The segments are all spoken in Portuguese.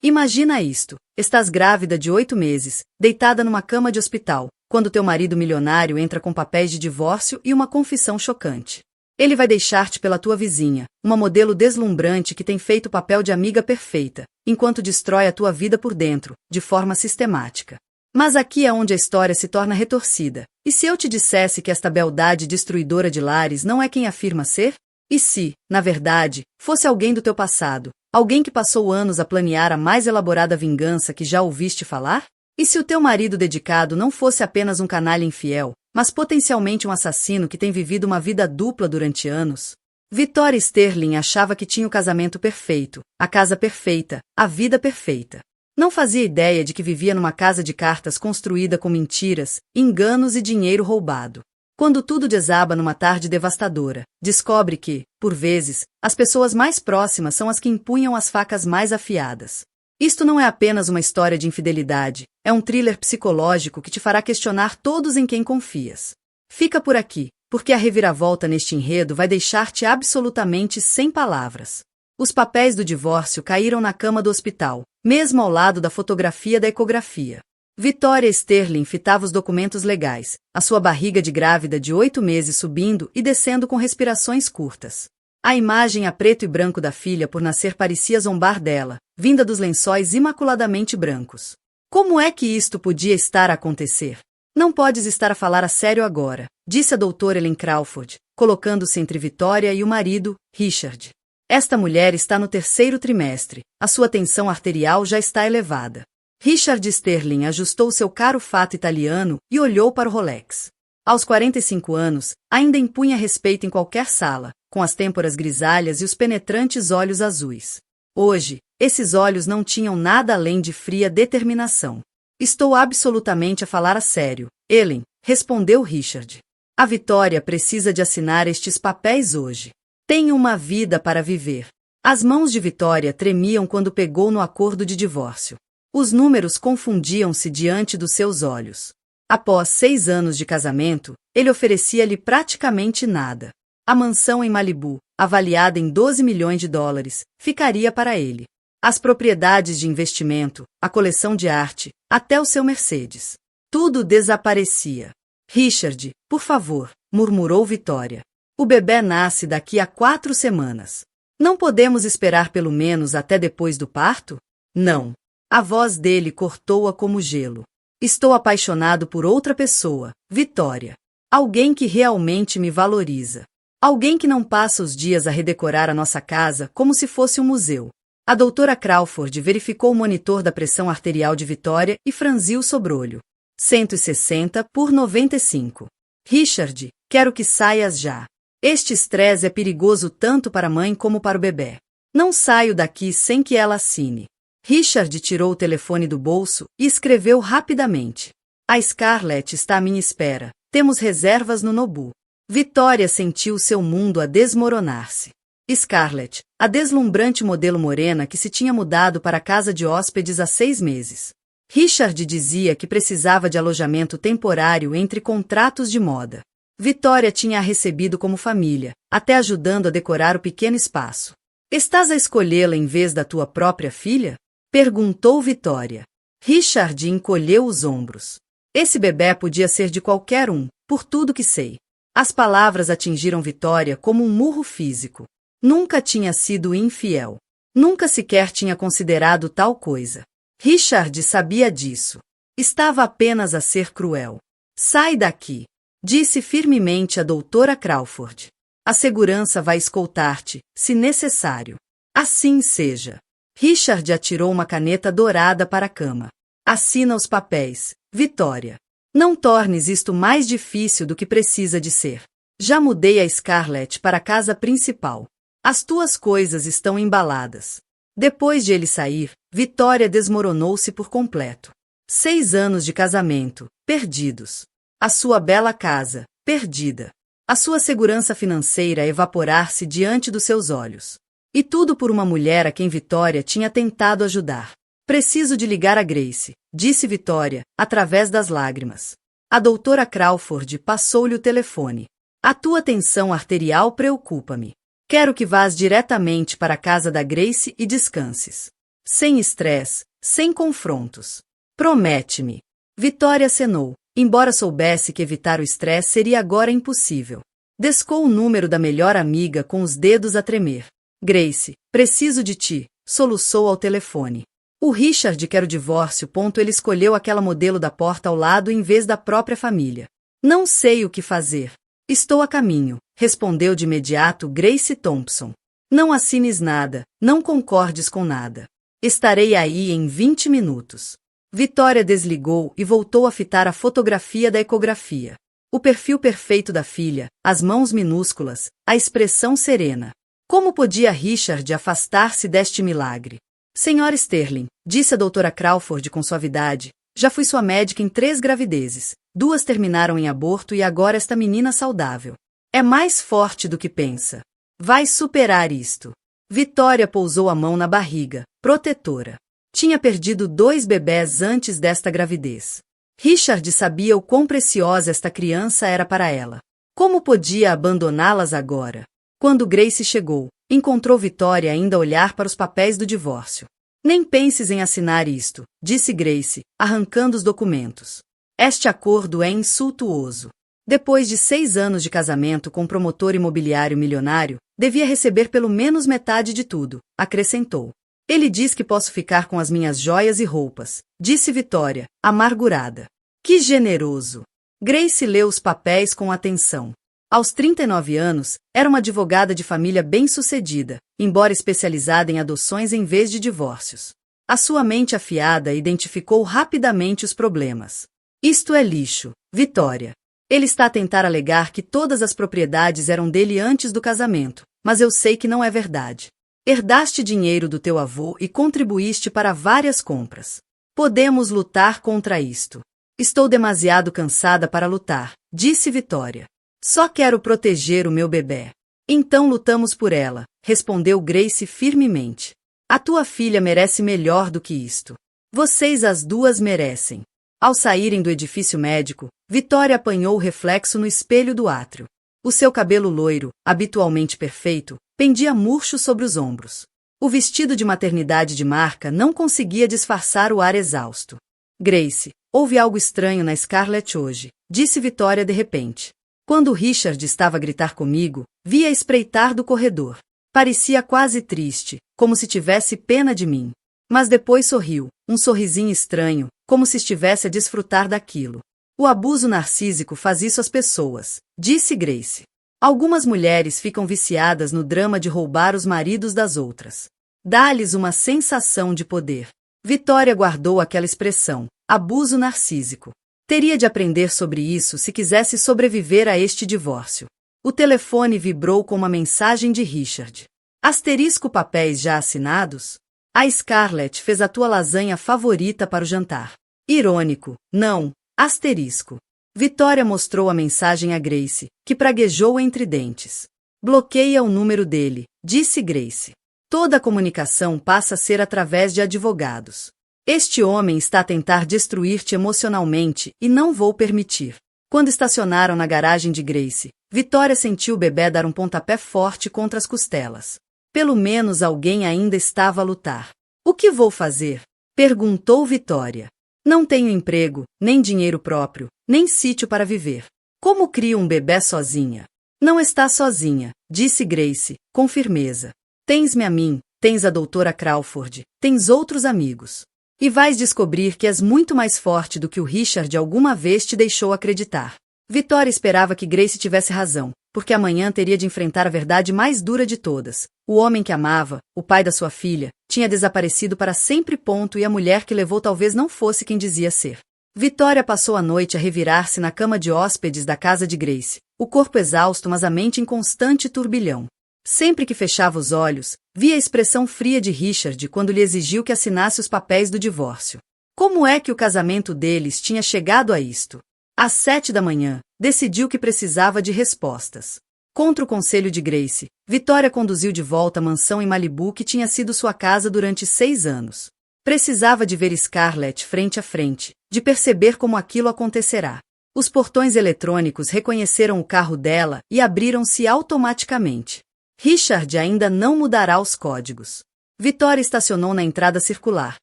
Imagina isto. Estás grávida de 8 meses, deitada numa cama de hospital, quando teu marido milionário entra com papéis de divórcio e uma confissão chocante. Ele vai deixar-te pela tua vizinha, uma modelo deslumbrante que tem feito o papel de amiga perfeita, enquanto destrói a tua vida por dentro, de forma sistemática. Mas aqui é onde a história se torna retorcida. E se eu te dissesse que esta beldade destruidora de lares não é quem afirma ser? E se, na verdade, fosse alguém do teu passado, alguém que passou anos a planear a mais elaborada vingança que já ouviste falar? E se o teu marido dedicado não fosse apenas um canalha infiel, mas potencialmente um assassino que tem vivido uma vida dupla durante anos? Victoria Sterling achava que tinha o casamento perfeito, a casa perfeita, a vida perfeita. Não fazia ideia de que vivia numa casa de cartas construída com mentiras, enganos e dinheiro roubado. Quando tudo desaba numa tarde devastadora, descobre que, por vezes, as pessoas mais próximas são as que empunham as facas mais afiadas. Isto não é apenas uma história de infidelidade, é um thriller psicológico que te fará questionar todos em quem confias. Fica por aqui, porque a reviravolta neste enredo vai deixar-te absolutamente sem palavras. Os papéis do divórcio caíram na cama do hospital, mesmo ao lado da fotografia da ecografia. Victoria Sterling fitava os documentos legais, a sua barriga de grávida de 8 meses subindo e descendo com respirações curtas. A imagem a preto e branco da filha por nascer parecia zombar dela, vinda dos lençóis imaculadamente brancos. Como é que isto podia estar a acontecer? Não podes estar a falar a sério agora, disse a doutora Ellen Crawford, colocando-se entre Victoria e o marido, Richard. Esta mulher está no 3º trimestre, a sua tensão arterial já está elevada. Richard Sterling ajustou seu caro fato italiano e olhou para o Rolex. Aos 45 anos, ainda impunha respeito em qualquer sala, com as têmporas grisalhas e os penetrantes olhos azuis. Hoje, esses olhos não tinham nada além de fria determinação. Estou absolutamente a falar a sério, Ellen, respondeu Richard. A Victoria precisa de assinar estes papéis hoje. Tem uma vida para viver. As mãos de Victoria tremiam quando pegou no acordo de divórcio. Os números confundiam-se diante dos seus olhos. Após 6 anos de casamento, ele oferecia-lhe praticamente nada. A mansão em Malibu, avaliada em 12 milhões de dólares, ficaria para ele. As propriedades de investimento, a coleção de arte, até o seu Mercedes. Tudo desaparecia. Richard, por favor, murmurou Victoria. O bebê nasce daqui a 4 semanas. Não podemos esperar pelo menos até depois do parto? Não. A voz dele cortou-a como gelo. Estou apaixonado por outra pessoa, Victoria. Alguém que realmente me valoriza. Alguém que não passa os dias a redecorar a nossa casa como se fosse um museu. A doutora Crawford verificou o monitor da pressão arterial de Victoria e franziu o sobrolho. 160 por 95. Richard, quero que saias já. Este estresse é perigoso tanto para a mãe como para o bebê. Não saio daqui sem que ela assine. Richard tirou o telefone do bolso e escreveu rapidamente. A Scarlett está à minha espera. Temos reservas no Nobu. Victoria sentiu seu mundo a desmoronar-se. Scarlett, a deslumbrante modelo morena que se tinha mudado para a casa de hóspedes há 6 meses. Richard dizia que precisava de alojamento temporário entre contratos de moda. Victoria tinha a recebido como família, até ajudando a decorar o pequeno espaço. Estás a escolhê-la em vez da tua própria filha? Perguntou Victoria. Richard encolheu os ombros. Esse bebê podia ser de qualquer um, por tudo que sei. As palavras atingiram Victoria como um murro físico. Nunca tinha sido infiel. Nunca sequer tinha considerado tal coisa. Richard sabia disso. Estava apenas a ser cruel. Sai daqui, disse firmemente a doutora Crawford. A segurança vai escoltar-te, se necessário. Assim seja. Richard atirou uma caneta dourada para a cama. Assina os papéis, Victoria. Não tornes isto mais difícil do que precisa de ser. Já mudei a Scarlett para a casa principal. As tuas coisas estão embaladas. Depois de ele sair, Victoria desmoronou-se por completo. 6 anos de casamento, perdidos. A sua bela casa, perdida. A sua segurança financeira a evaporar-se diante dos seus olhos. E tudo por uma mulher a quem Victoria tinha tentado ajudar. Preciso de ligar a Grace, disse Victoria, através das lágrimas. A doutora Crawford passou-lhe o telefone. A tua tensão arterial preocupa-me. Quero que vás diretamente para a casa da Grace e descanses. Sem estresse, sem confrontos. Promete-me. Vitória acenou, embora soubesse que evitar o estresse seria agora impossível. Descou o número da melhor amiga com os dedos a tremer. Grace, preciso de ti, soluçou ao telefone. O Richard quer o divórcio. Ele escolheu aquela modelo da porta ao lado em vez da própria família. Não sei o que fazer. Estou a caminho, respondeu de imediato Grace Thompson. Não assines nada, não concordes com nada. Estarei aí em 20 minutos. Vitória desligou e voltou a fitar a fotografia da ecografia. O perfil perfeito da filha, as mãos minúsculas, a expressão serena. Como podia Richard afastar-se deste milagre? Senhora Sterling, disse a doutora Crawford com suavidade, já fui sua médica em 3 gravidezes. 2 terminaram em aborto e agora esta menina saudável. É mais forte do que pensa. Vai superar isto. Vitória pousou a mão na barriga, protetora. Tinha perdido 2 bebés antes desta gravidez. Richard sabia o quão preciosa esta criança era para ela. Como podia abandoná-las agora? Quando Grace chegou, encontrou Vitória ainda a olhar para os papéis do divórcio. Nem penses em assinar isto, disse Grace, arrancando os documentos. Este acordo é insultuoso. Depois de 6 anos de casamento com um promotor imobiliário milionário, devia receber pelo menos metade de tudo, acrescentou. Ele diz que posso ficar com as minhas joias e roupas, disse Vitória, amargurada. Que generoso! Grace leu os papéis com atenção. Aos 39 anos, era uma advogada de família bem-sucedida, embora especializada em adoções em vez de divórcios. A sua mente afiada identificou rapidamente os problemas. Isto é lixo, Vitória. Ele está a tentar alegar que todas as propriedades eram dele antes do casamento, mas eu sei que não é verdade. Herdaste dinheiro do teu avô e contribuíste para várias compras. Podemos lutar contra isto. Estou demasiado cansada para lutar, disse Vitória. Só quero proteger o meu bebê. Então lutamos por ela, respondeu Grace firmemente. A tua filha merece melhor do que isto. Vocês as duas merecem. Ao saírem do edifício médico, Vitória apanhou o reflexo no espelho do átrio. O seu cabelo loiro, habitualmente perfeito, pendia murcho sobre os ombros. O vestido de maternidade de marca não conseguia disfarçar o ar exausto. Grace, houve algo estranho na Scarlett hoje, disse Vitória de repente. Quando Richard estava a gritar comigo, vi-a espreitar do corredor. Parecia quase triste, como se tivesse pena de mim. Mas depois sorriu, um sorrisinho estranho, como se estivesse a desfrutar daquilo. O abuso narcísico faz isso às pessoas, disse Grace. Algumas mulheres ficam viciadas no drama de roubar os maridos das outras. Dá-lhes uma sensação de poder. Vitória guardou aquela expressão, abuso narcísico. Teria de aprender sobre isso se quisesse sobreviver a este divórcio. O telefone vibrou com uma mensagem de Richard. Asterisco papéis já assinados? A Scarlett fez a tua lasanha favorita para o jantar. Irônico, não, asterisco. Vitória mostrou a mensagem a Grace, que praguejou entre dentes. Bloqueia o número dele, disse Grace. Toda a comunicação passa a ser através de advogados. Este homem está a tentar destruir-te emocionalmente e não vou permitir. Quando estacionaram na garagem de Grace, Vitória sentiu o bebê dar um pontapé forte contra as costelas. Pelo menos alguém ainda estava a lutar. O que vou fazer? Perguntou Vitória. Não tenho emprego, nem dinheiro próprio, nem sítio para viver. Como crio um bebê sozinha? Não está sozinha, disse Grace, com firmeza. Tens-me a mim, tens a doutora Crawford, tens outros amigos. E vais descobrir que és muito mais forte do que o Richard alguma vez te deixou acreditar. Vitória esperava que Grace tivesse razão, porque amanhã teria de enfrentar a verdade mais dura de todas. O homem que amava, o pai da sua filha, tinha desaparecido para sempre. E a mulher que levou talvez não fosse quem dizia ser. Vitória passou a noite a revirar-se na cama de hóspedes da casa de Grace, o corpo exausto mas a mente em constante turbilhão. Sempre que fechava os olhos, via a expressão fria de Richard quando lhe exigiu que assinasse os papéis do divórcio. Como é que o casamento deles tinha chegado a isto? Às 7 da manhã, decidiu que precisava de respostas. Contra o conselho de Grace, Vitória conduziu de volta a mansão em Malibu que tinha sido sua casa durante 6 anos. Precisava de ver Scarlett frente a frente, de perceber como aquilo acontecerá. Os portões eletrônicos reconheceram o carro dela e abriram-se automaticamente. Richard ainda não mudará os códigos. Vitória estacionou na entrada circular,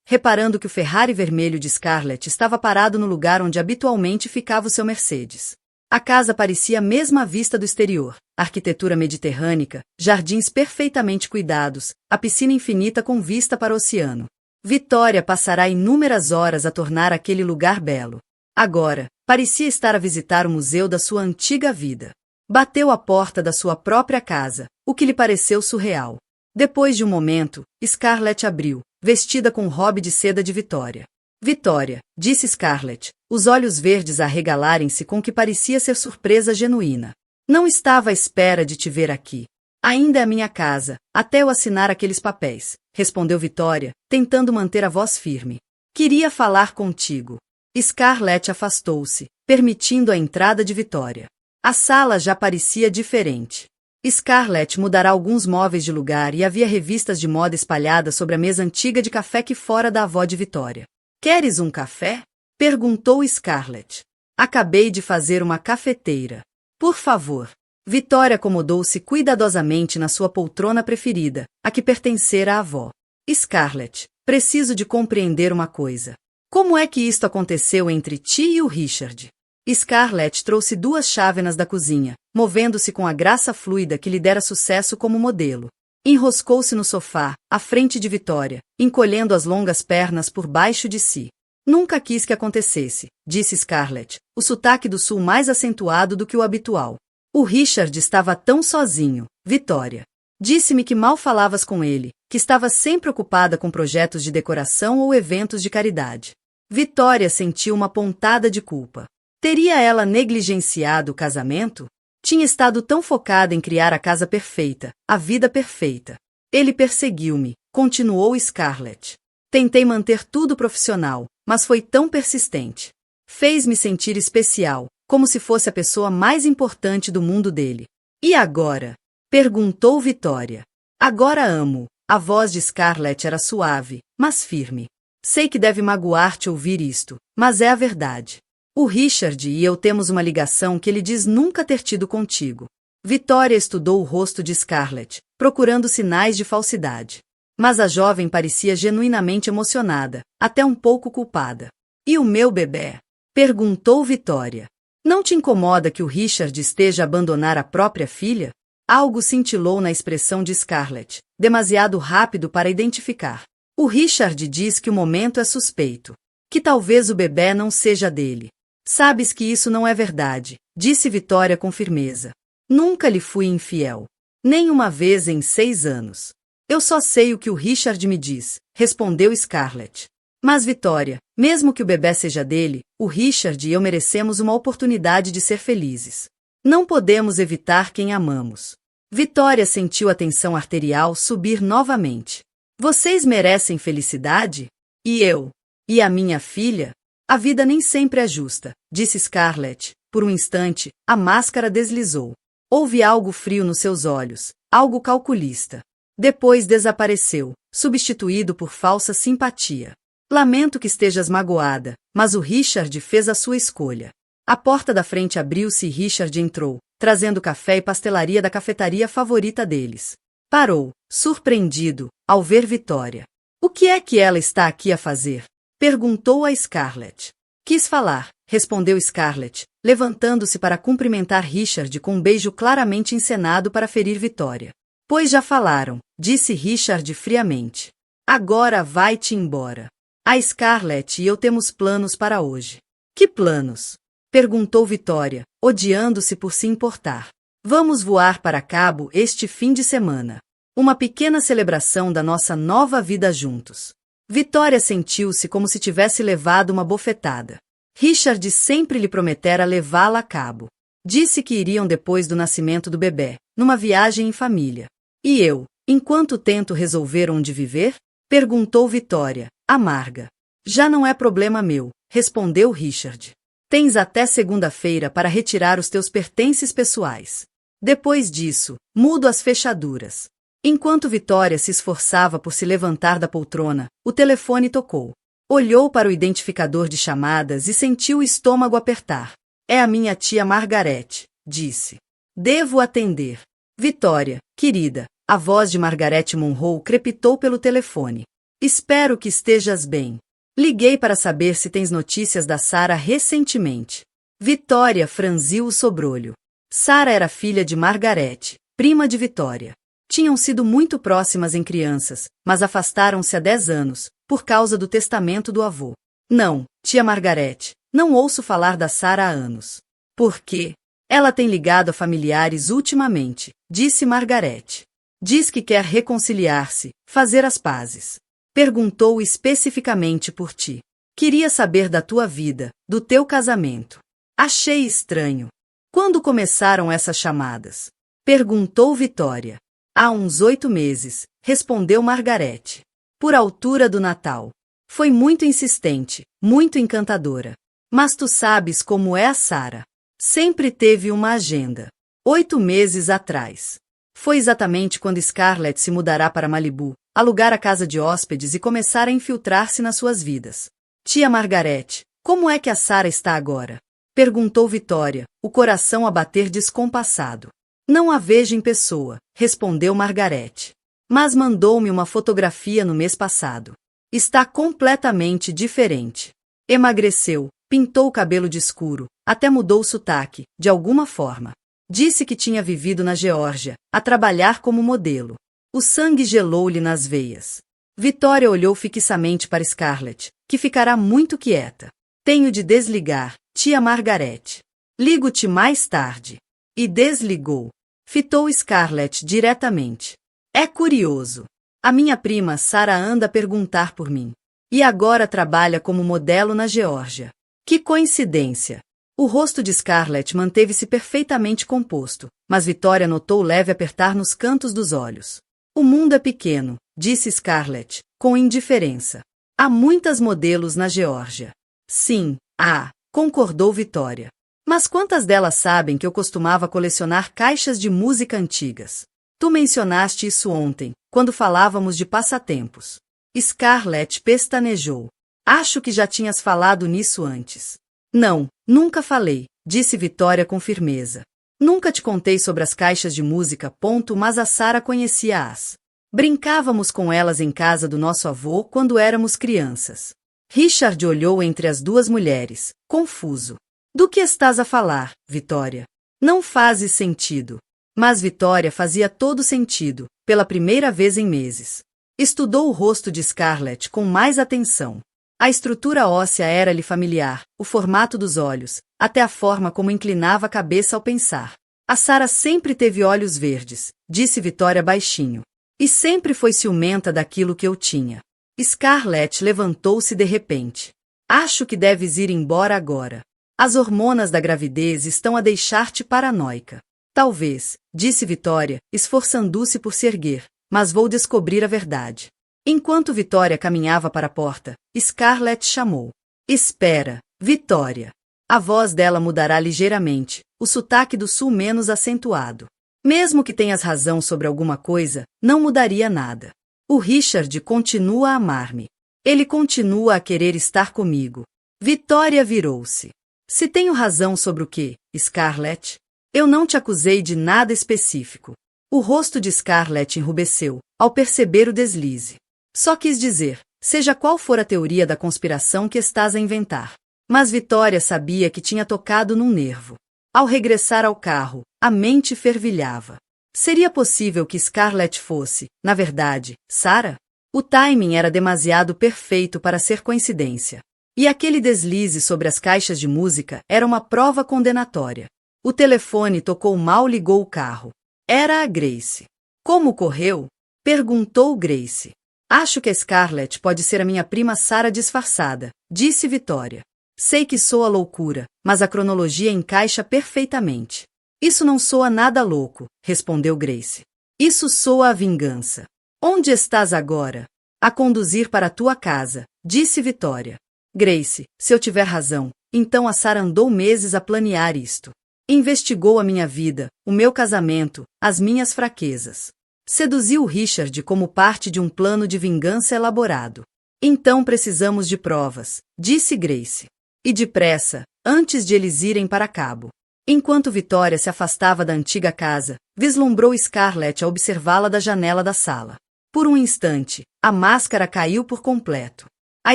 reparando que o Ferrari vermelho de Scarlett estava parado no lugar onde habitualmente ficava o seu Mercedes. A casa parecia a mesma vista do exterior, arquitetura mediterrânea, jardins perfeitamente cuidados, a piscina infinita com vista para o oceano. Vitória passará inúmeras horas a tornar aquele lugar belo. Agora, parecia estar a visitar o museu da sua antiga vida. Bateu à porta da sua própria casa, o que lhe pareceu surreal. Depois de um momento, Scarlett abriu, vestida com o robe de seda de Vitória. Vitória, disse Scarlett, os olhos verdes a arregalarem-se com o que parecia ser surpresa genuína. Não estava à espera de te ver aqui. Ainda é a minha casa, até eu assinar aqueles papéis, respondeu Vitória, tentando manter a voz firme. Queria falar contigo. Scarlett afastou-se, permitindo a entrada de Vitória. A sala já parecia diferente. Scarlett mudara alguns móveis de lugar e havia revistas de moda espalhadas sobre a mesa antiga de café que fora da avó de Vitória. Queres um café? Perguntou Scarlett. Acabei de fazer uma cafeteira. Por favor. Vitória acomodou-se cuidadosamente na sua poltrona preferida, a que pertencera à avó. Scarlett, preciso de compreender uma coisa. Como é que isto aconteceu entre ti e o Richard? Scarlett trouxe 2 chávenas da cozinha, movendo-se com a graça fluida que lhe dera sucesso como modelo. Enroscou-se no sofá, à frente de Vitória, encolhendo as longas pernas por baixo de si. Nunca quis que acontecesse, disse Scarlett, o sotaque do sul mais acentuado do que o habitual. O Richard estava tão sozinho, Vitória. Disse-me que mal falavas com ele, que estava sempre ocupada com projetos de decoração ou eventos de caridade. Vitória sentiu uma pontada de culpa. Teria ela negligenciado o casamento? Tinha estado tão focada em criar a casa perfeita, a vida perfeita. Ele perseguiu-me, continuou Scarlett. Tentei manter tudo profissional, mas foi tão persistente. Fez-me sentir especial, como se fosse a pessoa mais importante do mundo dele. E agora? Perguntou Vitória. Agora amo. A voz de Scarlett era suave, mas firme. Sei que deve magoar-te ouvir isto, mas é a verdade. O Richard e eu temos uma ligação que ele diz nunca ter tido contigo. Vitória estudou o rosto de Scarlett, procurando sinais de falsidade. Mas a jovem parecia genuinamente emocionada, até um pouco culpada. E o meu bebê? Perguntou Vitória. Não te incomoda que o Richard esteja a abandonar a própria filha? Algo cintilou na expressão de Scarlett, demasiado rápido para identificar. O Richard diz que o momento é suspeito. Que talvez o bebê não seja dele. Sabes que isso não é verdade, disse Vitória com firmeza. Nunca lhe fui infiel. Nem uma vez em 6 anos. Eu só sei o que o Richard me diz, respondeu Scarlett. Mas Vitória, mesmo que o bebê seja dele, o Richard e eu merecemos uma oportunidade de ser felizes. Não podemos evitar quem amamos. Vitória sentiu a tensão arterial subir novamente. Vocês merecem felicidade? E eu? E a minha filha? A vida nem sempre é justa, disse Scarlett. Por um instante, a máscara deslizou. Houve algo frio nos seus olhos, algo calculista. Depois desapareceu, substituído por falsa simpatia. Lamento que estejas magoada, mas o Richard fez a sua escolha. A porta da frente abriu-se e Richard entrou, trazendo café e pastelaria da cafetaria favorita deles. Parou, surpreendido, ao ver Vitória. O que é que ela está aqui a fazer? Perguntou a Scarlett. Quis falar, respondeu Scarlett, levantando-se para cumprimentar Richard com um beijo claramente encenado para ferir Vitória. Pois já falaram, disse Richard friamente. Agora vai-te embora. A Scarlett e eu temos planos para hoje. Que planos? Perguntou Vitória, odiando-se por se importar. Vamos voar para Cabo este fim de semana. Uma pequena celebração da nossa nova vida juntos. Vitória sentiu-se como se tivesse levado uma bofetada. Richard sempre lhe prometera levá-la a Cabo. Disse que iriam depois do nascimento do bebê, numa viagem em família. E eu, enquanto tento resolver onde viver? Perguntou Vitória, amarga. Já não é problema meu, respondeu Richard. Tens até segunda-feira para retirar os teus pertences pessoais. Depois disso, mudo as fechaduras. Enquanto Vitória se esforçava por se levantar da poltrona, o telefone tocou. Olhou para o identificador de chamadas e sentiu o estômago apertar. É a minha tia Margarete, disse. Devo atender. Vitória, querida, A voz de Margaret Monroe crepitou pelo telefone. Espero que estejas bem. Liguei para saber se tens notícias da Sarah recentemente. Vitória franziu o sobrolho. Sarah era filha de Margaret, prima de Vitória. Tinham sido muito próximas em crianças, mas afastaram-se há 10 anos, por causa do testamento do avô. Não, tia Margaret, não ouço falar da Sarah há anos. Por quê? Ela tem ligado a familiares ultimamente, disse Margaret. Diz que quer reconciliar-se, fazer as pazes. Perguntou especificamente por ti. Queria saber da tua vida, do teu casamento. Achei estranho. Quando começaram essas chamadas? Perguntou Vitória. Há uns 8 meses, respondeu Margaret. Por altura do Natal. Foi muito insistente, muito encantadora. Mas tu sabes como é a Sarah. Sempre teve uma agenda. 8 meses atrás. Foi exatamente quando Scarlett se mudará para Malibu, alugar a casa de hóspedes e começar a infiltrar-se nas suas vidas. Tia Margaret, como é que a Sarah está agora? Perguntou Vitória, o coração a bater descompassado. Não a vejo em pessoa, respondeu Margaret. Mas mandou-me uma fotografia no mês passado. Está completamente diferente. Emagreceu, pintou o cabelo de escuro, até mudou o sotaque, de alguma forma. Disse que tinha vivido na Geórgia, a trabalhar como modelo. O sangue gelou-lhe nas veias. Vitória olhou fixamente para Scarlett, que ficará muito quieta. Tenho de desligar, tia Margaret. Ligo-te mais tarde. E desligou. Fitou Scarlett diretamente. É curioso. A minha prima Sarah anda a perguntar por mim. E agora trabalha como modelo na Geórgia. Que coincidência! O rosto de Scarlett manteve-se perfeitamente composto, mas Vitória notou leve apertar nos cantos dos olhos. O mundo é pequeno, disse Scarlett, com indiferença. Há muitas modelos na Geórgia. Sim, há, concordou Vitória. Mas quantas delas sabem que eu costumava colecionar caixas de música antigas? Tu mencionaste isso ontem, quando falávamos de passatempos. Scarlett pestanejou. Acho que já tinhas falado nisso antes. Não, nunca falei, disse Vitória com firmeza. Nunca te contei sobre as caixas de música, mas a Sarah conhecia-as. Brincávamos com elas em casa do nosso avô quando éramos crianças. Richard olhou entre as duas mulheres, confuso. Do que estás a falar, Vitória? Não fazes sentido. Mas Vitória fazia todo sentido, pela primeira vez em meses. Estudou o rosto de Scarlett com mais atenção. A estrutura óssea era-lhe familiar, o formato dos olhos, até a forma como inclinava a cabeça ao pensar. A Sarah sempre teve olhos verdes, disse Vitória baixinho. E sempre foi ciumenta daquilo que eu tinha. Scarlett levantou-se de repente. Acho que deves ir embora agora. As hormonas da gravidez estão a deixar-te paranoica. Talvez, disse Vitória, esforçando-se por se erguer, mas vou descobrir a verdade. Enquanto Vitória caminhava para a porta, Scarlett chamou. Espera, Vitória. A voz dela mudará ligeiramente, o sotaque do sul menos acentuado. Mesmo que tenhas razão sobre alguma coisa, não mudaria nada. O Richard continua a amar-me. Ele continua a querer estar comigo. Vitória virou-se. Se tenho razão sobre o quê, Scarlett? Eu não te acusei de nada específico. O rosto de Scarlett enrubesceu, ao perceber o deslize. Só quis dizer, seja qual for a teoria da conspiração que estás a inventar. Mas Vitória sabia que tinha tocado num nervo. Ao regressar ao carro, a mente fervilhava. Seria possível que Scarlett fosse, na verdade, Sarah? O timing era demasiado perfeito para ser coincidência. E aquele deslize sobre as caixas de música era uma prova condenatória. O telefone tocou mal, ligou o carro. Era a Grace. Como correu? Perguntou Grace. Acho que a Scarlett pode ser a minha prima Sarah disfarçada, disse Vitória. Sei que soa loucura, mas a cronologia encaixa perfeitamente. Isso não soa nada louco, respondeu Grace. Isso soa a vingança. Onde estás agora? A conduzir para a tua casa, disse Vitória. Grace, se eu tiver razão, então a Sarah andou meses a planear isto. Investigou a minha vida, o meu casamento, as minhas fraquezas. Seduziu o Richard como parte de um plano de vingança elaborado. Então precisamos de provas, disse Grace. E depressa, antes de eles irem para cabo. Enquanto Vitória se afastava da antiga casa, vislumbrou Scarlett a observá-la da janela da sala. Por um instante, a máscara caiu por completo. A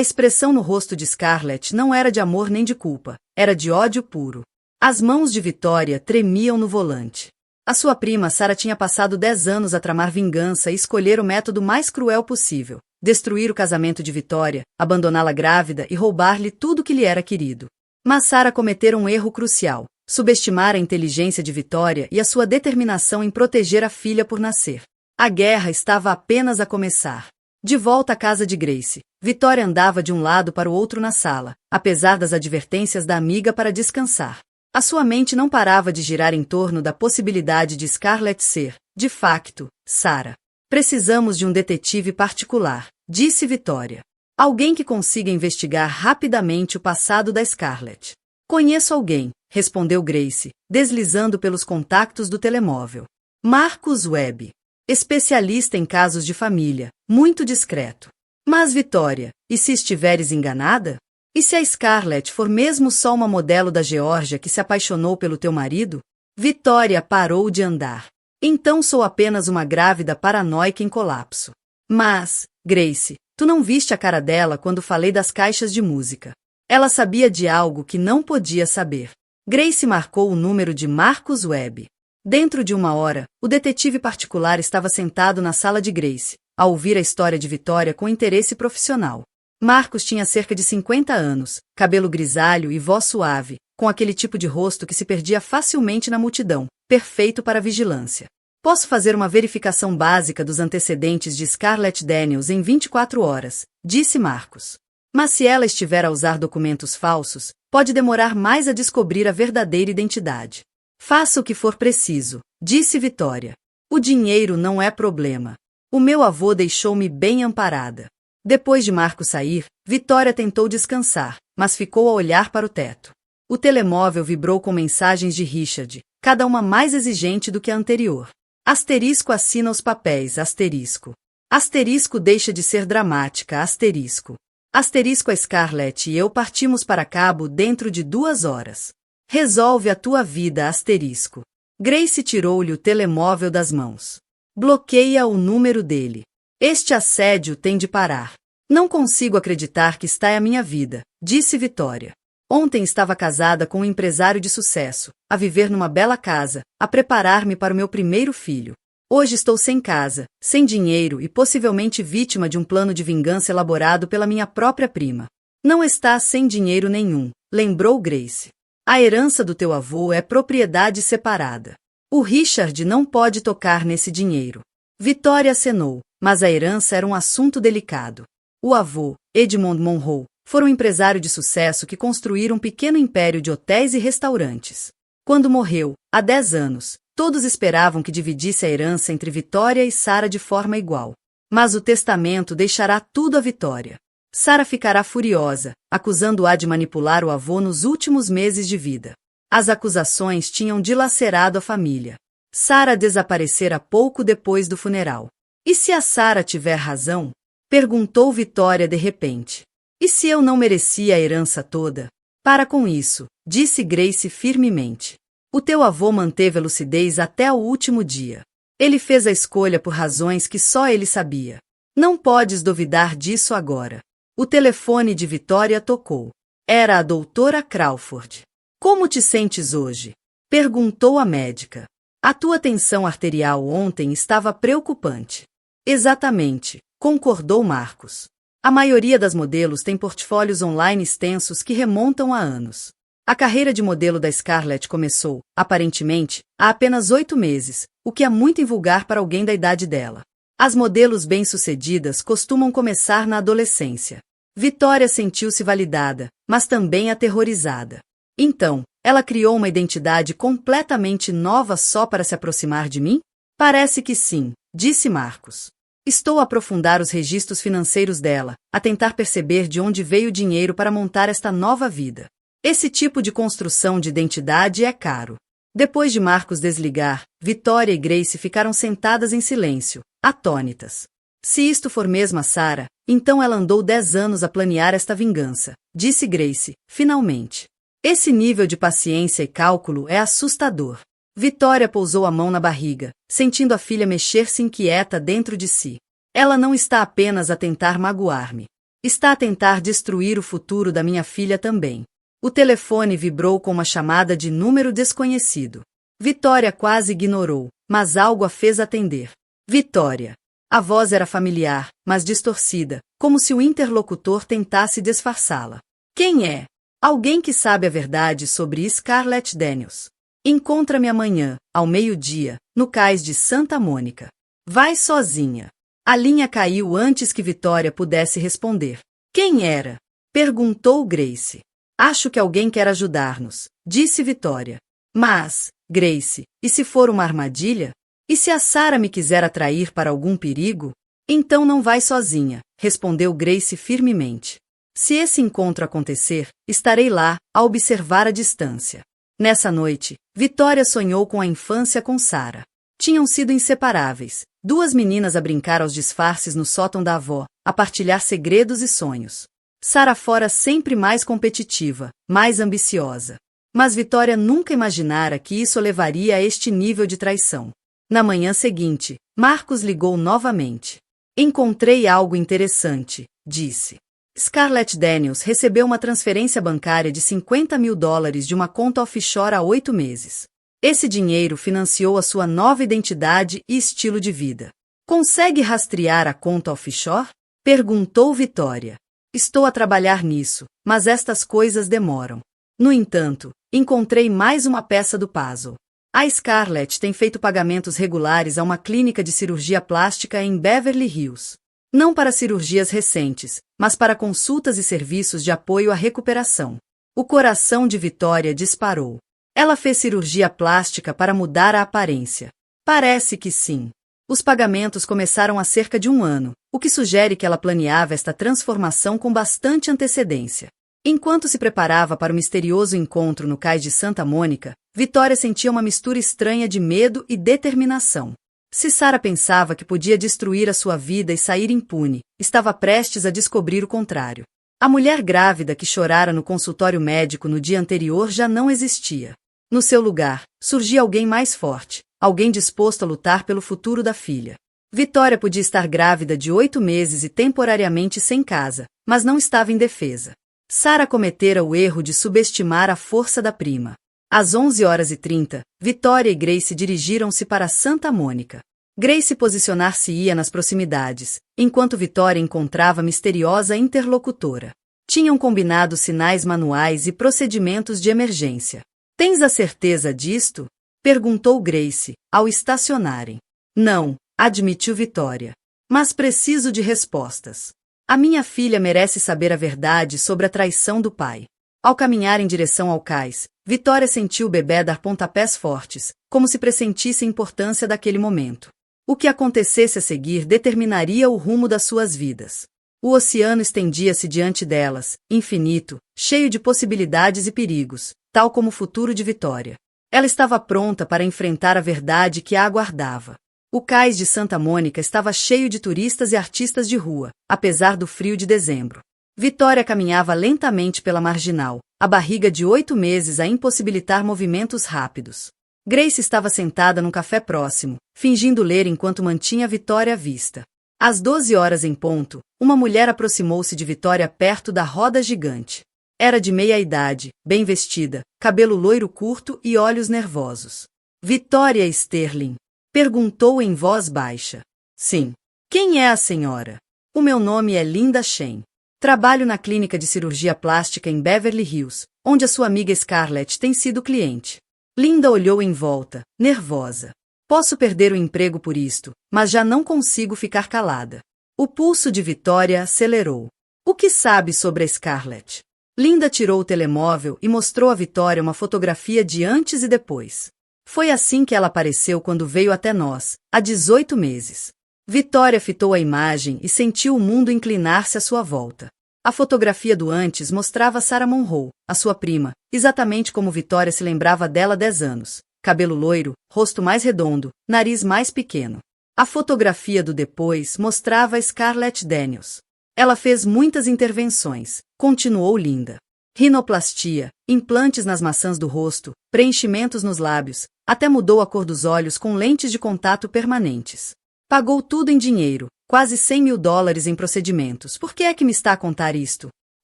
expressão no rosto de Scarlett não era de amor nem de culpa, era de ódio puro. As mãos de Vitória tremiam no volante. A sua prima Sarah tinha passado 10 anos a tramar vingança e escolher o método mais cruel possível: destruir o casamento de Vitória, abandoná-la grávida e roubar-lhe tudo que lhe era querido. Mas Sarah cometera um erro crucial: subestimar a inteligência de Vitória e a sua determinação em proteger a filha por nascer. A guerra estava apenas a começar. De volta à casa de Grace, Vitória andava de um lado para o outro na sala, apesar das advertências da amiga para descansar. A sua mente não parava de girar em torno da possibilidade de Scarlett ser, de facto, Sarah. Precisamos de um detetive particular, disse Vitória. Alguém que consiga investigar rapidamente o passado da Scarlett. Conheço alguém, respondeu Grace, deslizando pelos contactos do telemóvel. Marcus Webb. Especialista em casos de família, muito discreto. Mas Vitória, e se estiveres enganada? E se a Scarlett for mesmo só uma modelo da Geórgia que se apaixonou pelo teu marido? Vitória parou de andar. Então sou apenas uma grávida paranoica em colapso. Mas, Grace, tu não viste a cara dela quando falei das caixas de música. Ela sabia de algo que não podia saber. Grace marcou o número de Marcus Webb. Dentro de 1 hora, o detetive particular estava sentado na sala de Grace, a ouvir a história de Vitória com interesse profissional. Marcus tinha cerca de 50 anos, cabelo grisalho e voz suave, com aquele tipo de rosto que se perdia facilmente na multidão, perfeito para a vigilância. Posso fazer uma verificação básica dos antecedentes de Scarlett Daniels em 24 horas, disse Marcus. Mas se ela estiver a usar documentos falsos, pode demorar mais a descobrir a verdadeira identidade. Faça o que for preciso, disse Vitória. O dinheiro não é problema. O meu avô deixou-me bem amparada. Depois de Marcos sair, Vitória tentou descansar, mas ficou a olhar para o teto. O telemóvel vibrou com mensagens de Richard, cada uma mais exigente do que a anterior. Asterisco assina os papéis, asterisco. Asterisco deixa de ser dramática, asterisco. Asterisco a Scarlett e eu partimos para Cabo dentro de 2 horas. Resolve a tua vida, asterisco. Grace tirou-lhe o telemóvel das mãos. Bloqueia o número dele. Este assédio tem de parar. Não consigo acreditar que está a minha vida, disse Vitória. Ontem estava casada com um empresário de sucesso, a viver numa bela casa, a preparar-me para o meu primeiro filho. Hoje estou sem casa, sem dinheiro e possivelmente vítima de um plano de vingança elaborado pela minha própria prima. Não estás sem dinheiro nenhum, lembrou Grace. A herança do teu avô é propriedade separada. O Richard não pode tocar nesse dinheiro. Vitória acenou, mas a herança era um assunto delicado. O avô, Edmond Monroe, foi um empresário de sucesso que construíra um pequeno império de hotéis e restaurantes. Quando morreu, há 10 anos, todos esperavam que dividisse a herança entre Vitória e Sarah de forma igual. Mas o testamento deixará tudo a Vitória. Sarah ficará furiosa, acusando-a de manipular o avô nos últimos meses de vida. As acusações tinham dilacerado a família. Sarah desaparecera pouco depois do funeral. E se a Sarah tiver razão? Perguntou Vitória de repente. E se eu não merecia a herança toda? Para com isso, disse Grace firmemente. O teu avô manteve a lucidez até o último dia. Ele fez a escolha por razões que só ele sabia. Não podes duvidar disso agora. O telefone de Vitória tocou. Era a doutora Crawford. Como te sentes hoje? Perguntou a médica. A tua tensão arterial ontem estava preocupante. Exatamente, concordou Marcos. A maioria das modelos tem portfólios online extensos que remontam a anos. A carreira de modelo da Scarlett começou, aparentemente, há apenas 8 meses, o que é muito invulgar para alguém da idade dela. As modelos bem-sucedidas costumam começar na adolescência. Vitória sentiu-se validada, mas também aterrorizada. Então, ela criou uma identidade completamente nova só para se aproximar de mim? Parece que sim, disse Marcos. Estou a aprofundar os registros financeiros dela, a tentar perceber de onde veio o dinheiro para montar esta nova vida. Esse tipo de construção de identidade é caro. Depois de Marcos desligar, Vitória e Grace ficaram sentadas em silêncio, atônitas. Se isto for mesmo a Sarah, então ela andou 10 anos a planear esta vingança, disse Grace, finalmente. Esse nível de paciência e cálculo é assustador. Vitória pousou a mão na barriga, sentindo a filha mexer-se inquieta dentro de si. Ela não está apenas a tentar magoar-me. Está a tentar destruir o futuro da minha filha também. O telefone vibrou com uma chamada de número desconhecido. Vitória quase ignorou, mas algo a fez atender. Vitória. A voz era familiar, mas distorcida, como se o interlocutor tentasse disfarçá-la. Quem é? Alguém que sabe a verdade sobre Scarlett Daniels. Encontra-me amanhã, ao meio-dia, no cais de Santa Mônica. Vai sozinha. A linha caiu antes que Vitória pudesse responder. Quem era? Perguntou Grace. Acho que alguém quer ajudar-nos, disse Vitória. Mas, Grace, e se for uma armadilha? E se a Sarah me quiser atrair para algum perigo? Então não vai sozinha, respondeu Grace firmemente. Se esse encontro acontecer, estarei lá, a observar à distância. Nessa noite, Vitória sonhou com a infância com Sarah. Tinham sido inseparáveis, duas meninas a brincar aos disfarces no sótão da avó, a partilhar segredos e sonhos. Sarah fora sempre mais competitiva, mais ambiciosa. Mas Vitória nunca imaginara que isso levaria a este nível de traição. Na manhã seguinte, Marcos ligou novamente. Encontrei algo interessante, disse. Scarlett Daniels recebeu uma transferência bancária de $50 mil de uma conta offshore há 8 meses. Esse dinheiro financiou a sua nova identidade e estilo de vida. Consegue rastrear a conta offshore? Perguntou Vitória. Estou a trabalhar nisso, mas estas coisas demoram. No entanto, encontrei mais uma peça do puzzle. A Scarlett tem feito pagamentos regulares a uma clínica de cirurgia plástica em Beverly Hills. Não para cirurgias recentes, mas para consultas e serviços de apoio à recuperação. O coração de Vitória disparou. Ela fez cirurgia plástica para mudar a aparência. Parece que sim. Os pagamentos começaram há cerca de 1 ano, o que sugere que ela planeava esta transformação com bastante antecedência. Enquanto se preparava para o misterioso encontro no cais de Santa Mônica, Vitória sentia uma mistura estranha de medo e determinação. Se Sarah pensava que podia destruir a sua vida e sair impune, estava prestes a descobrir o contrário. A mulher grávida que chorara no consultório médico no dia anterior já não existia. No seu lugar, surgia alguém mais forte, alguém disposto a lutar pelo futuro da filha. Vitória podia estar grávida de 8 meses e temporariamente sem casa, mas não estava indefesa. Sarah cometera o erro de subestimar a força da prima. Às 11h30, Vitória e Grace dirigiram-se para Santa Mônica. Grace posicionar-se-ia nas proximidades, enquanto Vitória encontrava a misteriosa interlocutora. Tinham combinado sinais manuais e procedimentos de emergência. Tens a certeza disto? Perguntou Grace, ao estacionarem. Não, admitiu Vitória. Mas preciso de respostas. A minha filha merece saber a verdade sobre a traição do pai. Ao caminhar em direção ao cais, Vitória sentiu o bebê dar pontapés fortes, como se pressentisse a importância daquele momento. O que acontecesse a seguir determinaria o rumo das suas vidas. O oceano estendia-se diante delas, infinito, cheio de possibilidades e perigos, tal como o futuro de Vitória. Ela estava pronta para enfrentar a verdade que a aguardava. O cais de Santa Mônica estava cheio de turistas e artistas de rua, apesar do frio de dezembro. Vitória caminhava lentamente pela marginal, a barriga de 8 meses a impossibilitar movimentos rápidos. Grace estava sentada num café próximo, fingindo ler enquanto mantinha Vitória à vista. Às 12h em ponto, uma mulher aproximou-se de Vitória perto da roda gigante. Era de meia-idade, bem vestida, cabelo loiro curto e olhos nervosos. Vitória Sterling? Perguntou em voz baixa. Sim. Quem é a senhora? O meu nome é Linda Shen. Trabalho na clínica de cirurgia plástica em Beverly Hills, onde a sua amiga Scarlett tem sido cliente. Linda olhou em volta, nervosa. Posso perder o emprego por isto, mas já não consigo ficar calada. O pulso de Vitória acelerou. O que sabe sobre a Scarlett? Linda tirou o telemóvel e mostrou a Vitória uma fotografia de antes e depois. Foi assim que ela apareceu quando veio até nós, há 18 meses. Vitória fitou a imagem e sentiu o mundo inclinar-se à sua volta. A fotografia do antes mostrava Sarah Monroe, a sua prima, exatamente como Vitória se lembrava dela há 10 anos. Cabelo loiro, rosto mais redondo, nariz mais pequeno. A fotografia do depois mostrava Scarlett Daniels. Ela fez muitas intervenções, continuou Linda. rinoplastia, implantes nas maçãs do rosto, preenchimentos nos lábios, até mudou a cor dos olhos com lentes de contato permanentes. Pagou tudo em dinheiro, quase $100.000 em procedimentos. Por que é que me está a contar isto?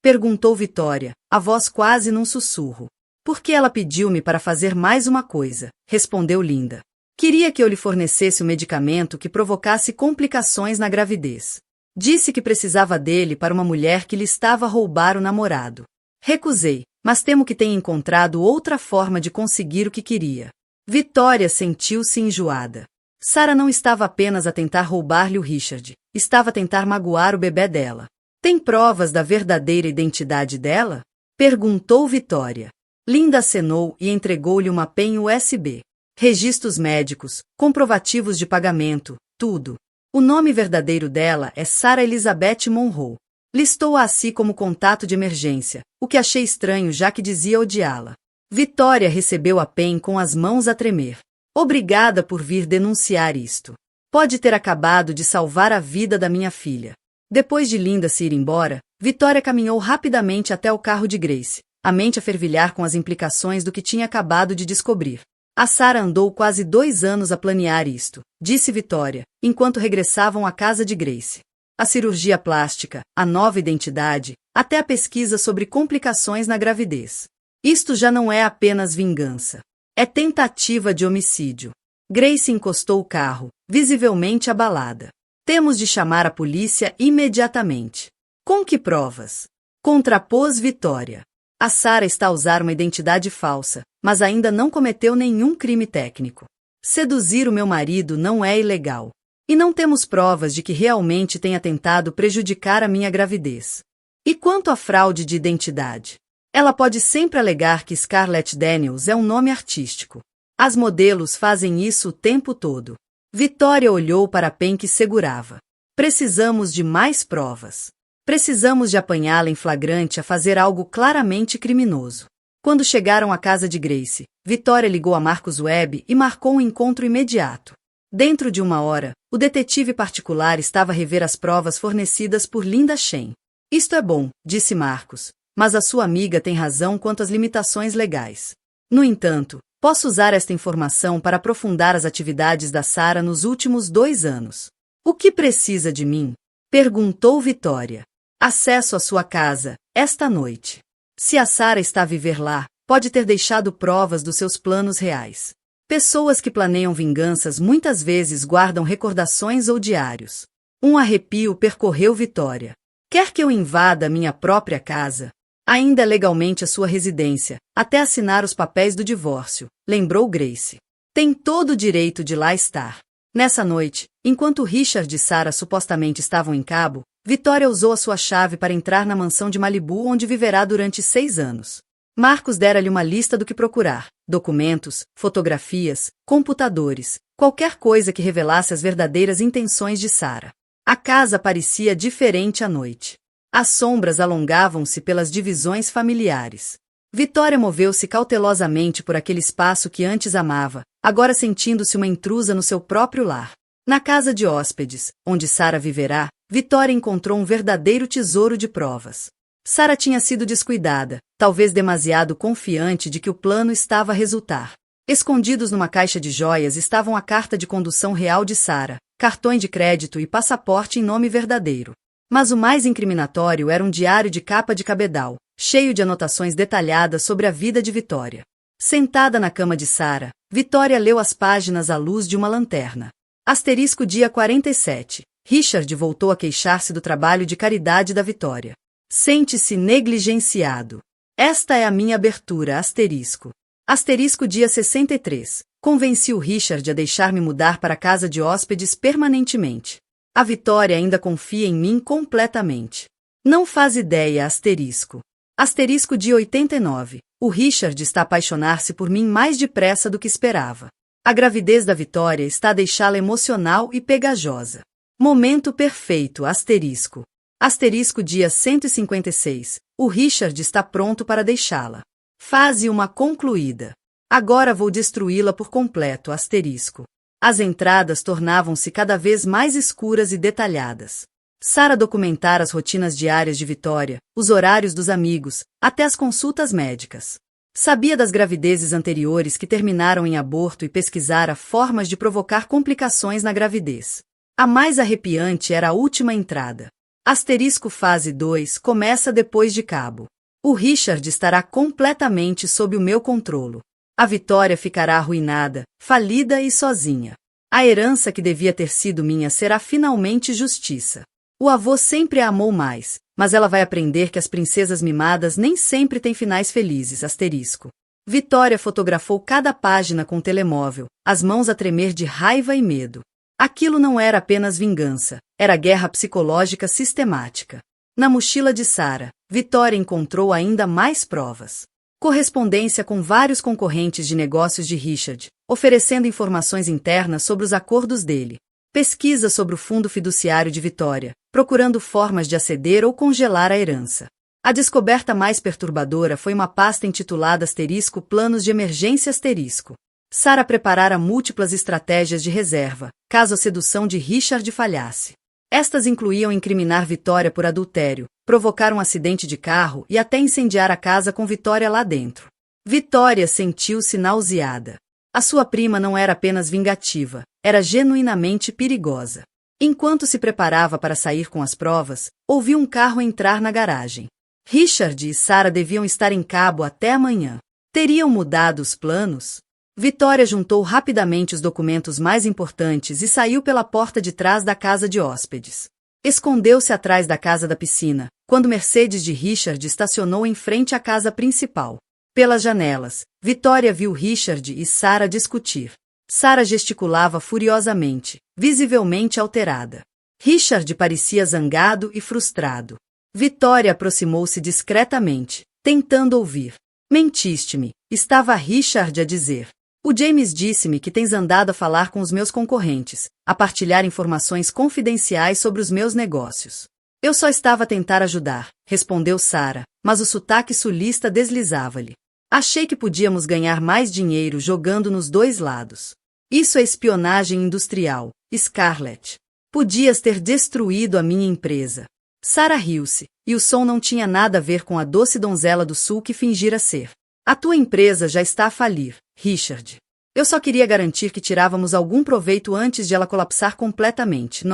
Perguntou Vitória, a voz quase num sussurro. Porque ela pediu-me para fazer mais uma coisa, respondeu Linda. Queria que eu lhe fornecesse um medicamento que provocasse complicações na gravidez. Disse que precisava dele para uma mulher que lhe estava a roubar o namorado. Recusei, mas temo que tenha encontrado outra forma de conseguir o que queria. Vitória sentiu-se enjoada. Sarah não estava apenas a tentar roubar-lhe o Richard, estava a tentar magoar o bebê dela. Tem provas da verdadeira identidade dela? Perguntou Vitória. Linda acenou e entregou-lhe uma pen USB. Registros médicos, comprovativos de pagamento, tudo. O nome verdadeiro dela é Sarah Elizabeth Monroe. Listou-a a si como contato de emergência, o que achei estranho já que dizia odiá-la. Vitória recebeu a pen com as mãos a tremer. Obrigada por vir denunciar isto. Pode ter acabado de salvar a vida da minha filha. Depois de Linda se ir embora, Vitória caminhou rapidamente até o carro de Grace, a mente a fervilhar com as implicações do que tinha acabado de descobrir. A Sarah andou quase 2 anos a planear isto, disse Vitória, enquanto regressavam à casa de Grace. A cirurgia plástica, a nova identidade, até a pesquisa sobre complicações na gravidez. Isto já não é apenas vingança. É tentativa de homicídio. Grace encostou o carro, visivelmente abalada. Temos de chamar a polícia imediatamente. Com que provas? Contrapôs Vitória. A Sarah está a usar uma identidade falsa, mas ainda não cometeu nenhum crime técnico. Seduzir o meu marido não é ilegal. E não temos provas de que realmente tenha tentado prejudicar a minha gravidez. E quanto à fraude de identidade? Ela pode sempre alegar que Scarlett Daniels é um nome artístico. As modelos fazem isso o tempo todo. Vitória olhou para a pen que segurava. Precisamos de mais provas. Precisamos de apanhá-la em flagrante a fazer algo claramente criminoso. Quando chegaram à casa de Grace, Vitória ligou a Marcus Webb e marcou um encontro imediato. Dentro de 1 hora, o detetive particular estava a rever as provas fornecidas por Linda Shen. Isto é bom, disse Marcus, mas a sua amiga tem razão quanto às limitações legais. No entanto, posso usar esta informação para aprofundar as atividades da Sarah nos últimos 2 anos. O que precisa de mim? Perguntou Vitória. Acesso à sua casa, esta noite. Se a Sarah está a viver lá, pode ter deixado provas dos seus planos reais. Pessoas que planeiam vinganças muitas vezes guardam recordações ou diários. Um arrepio percorreu Vitória. Quer que eu invada minha própria casa? Ainda é legalmente a sua residência, até assinar os papéis do divórcio, lembrou Grace. Tem todo o direito de lá estar. Nessa noite, enquanto Richard e Sarah supostamente estavam em Cabo, Vitória usou a sua chave para entrar na mansão de Malibu onde viverá durante 6 anos. Marcus dera-lhe uma lista do que procurar: documentos, fotografias, computadores, qualquer coisa que revelasse as verdadeiras intenções de Sarah. A casa parecia diferente à noite. As sombras alongavam-se pelas divisões familiares. Vitória moveu-se cautelosamente por aquele espaço que antes amava, agora sentindo-se uma intrusa no seu próprio lar. Na casa de hóspedes, onde Sarah viverá, Vitória encontrou um verdadeiro tesouro de provas. Sarah tinha sido descuidada, talvez demasiado confiante de que o plano estava a resultar. Escondidos numa caixa de joias estavam a carta de condução real de Sarah, cartões de crédito e passaporte em nome verdadeiro. Mas o mais incriminatório era um diário de capa de cabedal, cheio de anotações detalhadas sobre a vida de Vitória. Sentada na cama de Sarah, Vitória leu as páginas à luz de uma lanterna. Asterisco dia 47. Richard voltou a queixar-se do trabalho de caridade da Vitória. Sente-se negligenciado. Esta é a minha abertura, asterisco. Asterisco dia 63. Convenci o Richard a deixar-me mudar para a casa de hóspedes permanentemente. A Vitória ainda confia em mim completamente. Não faz ideia, asterisco. Asterisco dia 89. O Richard está a apaixonar-se por mim mais depressa do que esperava. A gravidez da Vitória está a deixá-la emocional e pegajosa. Momento perfeito, asterisco. Asterisco dia 156. O Richard está pronto para deixá-la. Fase uma concluída. Agora vou destruí-la por completo, asterisco. As entradas tornavam-se cada vez mais escuras e detalhadas. Sara documentara as rotinas diárias de Vitória, os horários dos amigos, até as consultas médicas. Sabia das gravidezes anteriores que terminaram em aborto e pesquisara formas de provocar complicações na gravidez. A mais arrepiante era a última entrada. Asterisco fase 2 começa depois de cabo. O Richard estará completamente sob o meu controlo. A Vitória ficará arruinada, falida e sozinha. A herança que devia ter sido minha será finalmente justiça. O avô sempre a amou mais, mas ela vai aprender que as princesas mimadas nem sempre têm finais felizes. Asterisco. Vitória fotografou cada página com o telemóvel, as mãos a tremer de raiva e medo. Aquilo não era apenas vingança, era guerra psicológica sistemática. Na mochila de Sara, Vitória encontrou ainda mais provas. Correspondência com vários concorrentes de negócios de Richard, oferecendo informações internas sobre os acordos dele. Pesquisa sobre o fundo fiduciário de Vitória, procurando formas de aceder ou congelar a herança. A descoberta mais perturbadora foi uma pasta intitulada asterisco Planos de Emergência asterisco. Sara preparara múltiplas estratégias de reserva, caso a sedução de Richard falhasse. Estas incluíam incriminar Vitória por adultério, provocar um acidente de carro e até incendiar a casa com Vitória lá dentro. Vitória sentiu-se nauseada. A sua prima não era apenas vingativa, era genuinamente perigosa. Enquanto se preparava para sair com as provas, ouviu um carro entrar na garagem. Richard e Sara deviam estar em cabo até amanhã. Teriam mudado os planos? Vitória juntou rapidamente os documentos mais importantes e saiu pela porta de trás da casa de hóspedes. Escondeu-se atrás da casa da piscina, quando Mercedes de Richard estacionou em frente à casa principal. Pelas janelas, Vitória viu Richard e Sara discutir. Sara gesticulava furiosamente, visivelmente alterada. Richard parecia zangado e frustrado. Vitória aproximou-se discretamente, tentando ouvir. Mentiste-me, estava Richard a dizer. O James disse-me que tens andado a falar com os meus concorrentes, a partilhar informações confidenciais sobre os meus negócios. Eu só estava a tentar ajudar, respondeu Sara, mas o sotaque sulista deslizava-lhe. Achei que podíamos ganhar mais dinheiro jogando nos dois lados. Isso é espionagem industrial, Scarlett. Podias ter destruído a minha empresa. Sara riu-se, e o som não tinha nada a ver com a doce donzela do sul que fingira ser. A tua empresa já está a falir, Richard. Eu só queria garantir que tirávamos algum proveito antes de ela colapsar completamente.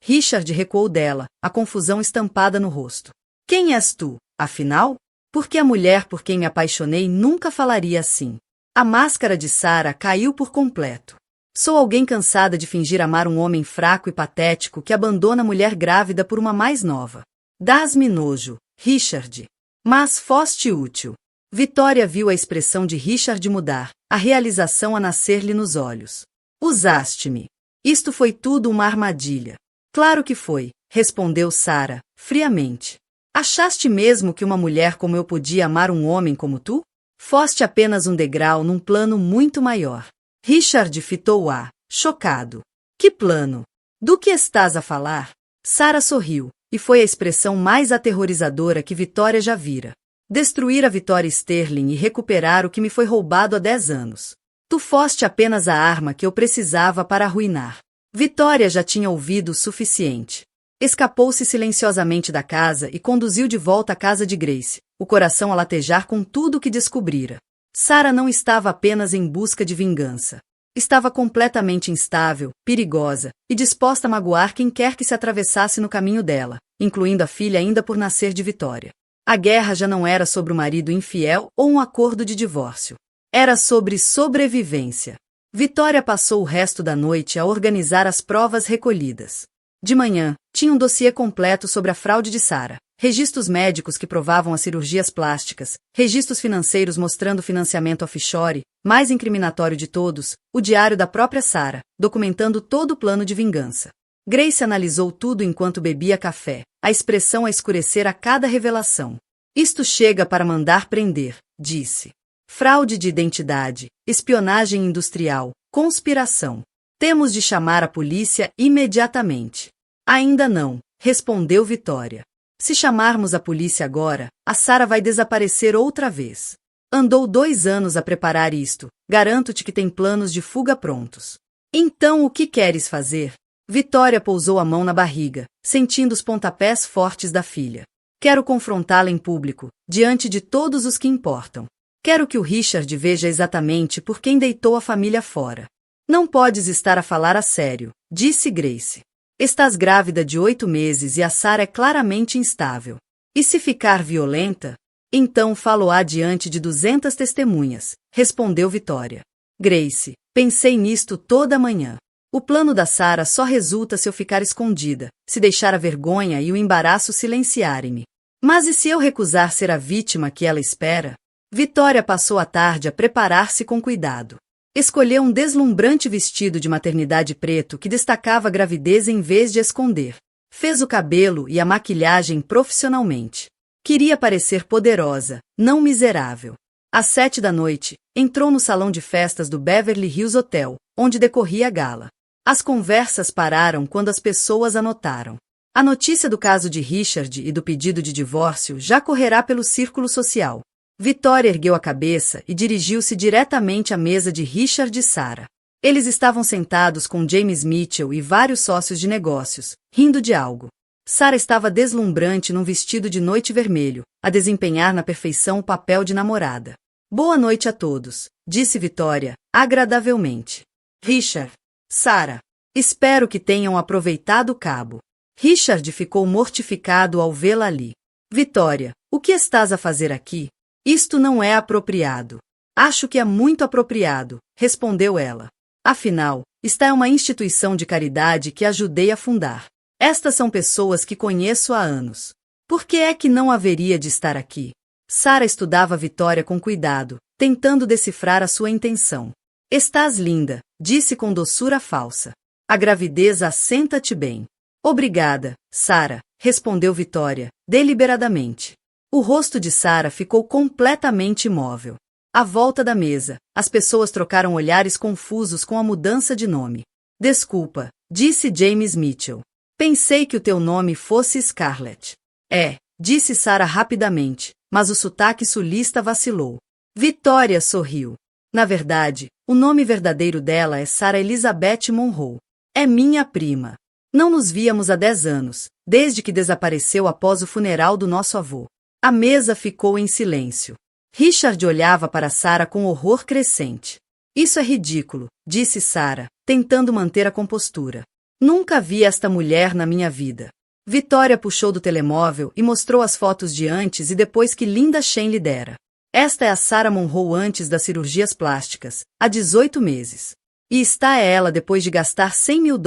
Richard recuou dela, a confusão estampada no rosto. Quem és tu, afinal? Porque a mulher por quem me apaixonei nunca falaria assim. A máscara de Sara caiu por completo. Sou alguém cansada de fingir amar um homem fraco e patético que abandona a mulher grávida por uma mais nova. Dás-me nojo, Richard. Mas foste útil. Vitória viu a expressão de Richard mudar, a realização a nascer-lhe nos olhos. Usaste-me. Isto foi tudo uma armadilha. Claro que foi, respondeu Sara, friamente. Achaste mesmo que uma mulher como eu podia amar um homem como tu? Foste apenas um degrau num plano muito maior. Richard fitou-a, chocado. Que plano? Do que estás a falar? Sara sorriu, e foi a expressão mais aterrorizadora que Vitória já vira. Destruir a Vitória Sterling e recuperar o que me foi roubado há 10 anos. Tu foste apenas a arma que eu precisava para arruinar. Vitória já tinha ouvido o suficiente. Escapou-se silenciosamente da casa e conduziu de volta à casa de Grace, o coração a latejar com tudo o que descobrira. Sara não estava apenas em busca de vingança. Estava completamente instável, perigosa, e disposta a magoar quem quer que se atravessasse no caminho dela, incluindo a filha ainda por nascer de Vitória. A guerra já não era sobre o marido infiel ou um acordo de divórcio. Era sobre sobrevivência. Vitória passou o resto da noite a organizar as provas recolhidas. De manhã, tinha um dossiê completo sobre a fraude de Sara. Registros médicos que provavam as cirurgias plásticas, registros financeiros mostrando financiamento offshore, mais incriminatório de todos, o diário da própria Sara, documentando todo o plano de vingança. Grace analisou tudo enquanto bebia café, a expressão a escurecer a cada revelação. Isto chega para mandar prender, disse. Fraude de identidade, espionagem industrial, conspiração. Temos de chamar a polícia imediatamente. Ainda não, respondeu Vitória. Se chamarmos a polícia agora, a Sara vai desaparecer outra vez. Andou 2 anos a preparar isto, garanto-te que tem planos de fuga prontos. Então o que queres fazer? Vitória pousou a mão na barriga, sentindo os pontapés fortes da filha. Quero confrontá-la em público, diante de todos os que importam. Quero que o Richard veja exatamente por quem deitou a família fora. Não podes estar a falar a sério, disse Grace. Estás grávida de 8 meses e a Sarah é claramente instável. E se ficar violenta? Então falo-á diante de 200 testemunhas, respondeu Vitória. Grace, pensei nisto toda a manhã. O plano da Sarah só resulta se eu ficar escondida, se deixar a vergonha e o embaraço silenciarem-me. Mas e se eu recusar ser a vítima que ela espera? Vitória passou a tarde a preparar-se com cuidado. Escolheu um deslumbrante vestido de maternidade preto que destacava a gravidez em vez de esconder. Fez o cabelo e a maquilhagem profissionalmente. Queria parecer poderosa, não miserável. Às 7 da noite, entrou no salão de festas do Beverly Hills Hotel, onde decorria a gala. As conversas pararam quando as pessoas a notaram. A notícia do caso de Richard e do pedido de divórcio já correrá pelo círculo social. Vitória ergueu a cabeça e dirigiu-se diretamente à mesa de Richard e Sarah. Eles estavam sentados com James Mitchell e vários sócios de negócios, rindo de algo. Sarah estava deslumbrante num vestido de noite vermelho, a desempenhar na perfeição o papel de namorada. Boa noite a todos, disse Vitória, agradavelmente. Richard, Sarah, espero que tenham aproveitado o cabo. Richard ficou mortificado ao vê-la ali. Vitória, o que estás a fazer aqui? Isto não é apropriado. Acho que é muito apropriado, respondeu ela. Afinal, esta é uma instituição de caridade que ajudei a fundar. Estas são pessoas que conheço há anos. Por que é que não haveria de estar aqui? Sarah estudava Vitória com cuidado, tentando decifrar a sua intenção. Estás linda, disse com doçura falsa. A gravidez assenta-te bem. Obrigada, Sarah, respondeu Vitória, deliberadamente. O rosto de Sarah ficou completamente imóvel. À volta da mesa, as pessoas trocaram olhares confusos com a mudança de nome. Desculpa, disse James Mitchell. Pensei que o teu nome fosse Scarlett. É, disse Sarah rapidamente, mas o sotaque sulista vacilou. Vitória sorriu. Na verdade, o nome verdadeiro dela é Sarah Elizabeth Monroe. É minha prima. Não nos víamos há 10 anos, desde que desapareceu após o funeral do nosso avô. A mesa ficou em silêncio. Richard olhava para Sarah com horror crescente. Isso é ridículo, disse Sarah, tentando manter a compostura. Nunca vi esta mulher na minha vida. Vitória puxou do telemóvel e mostrou as fotos de antes e depois que Linda Shen lhe dera. Esta é a Sarah Monroe antes das cirurgias plásticas, há 18 meses. E está ela depois de gastar $100 mil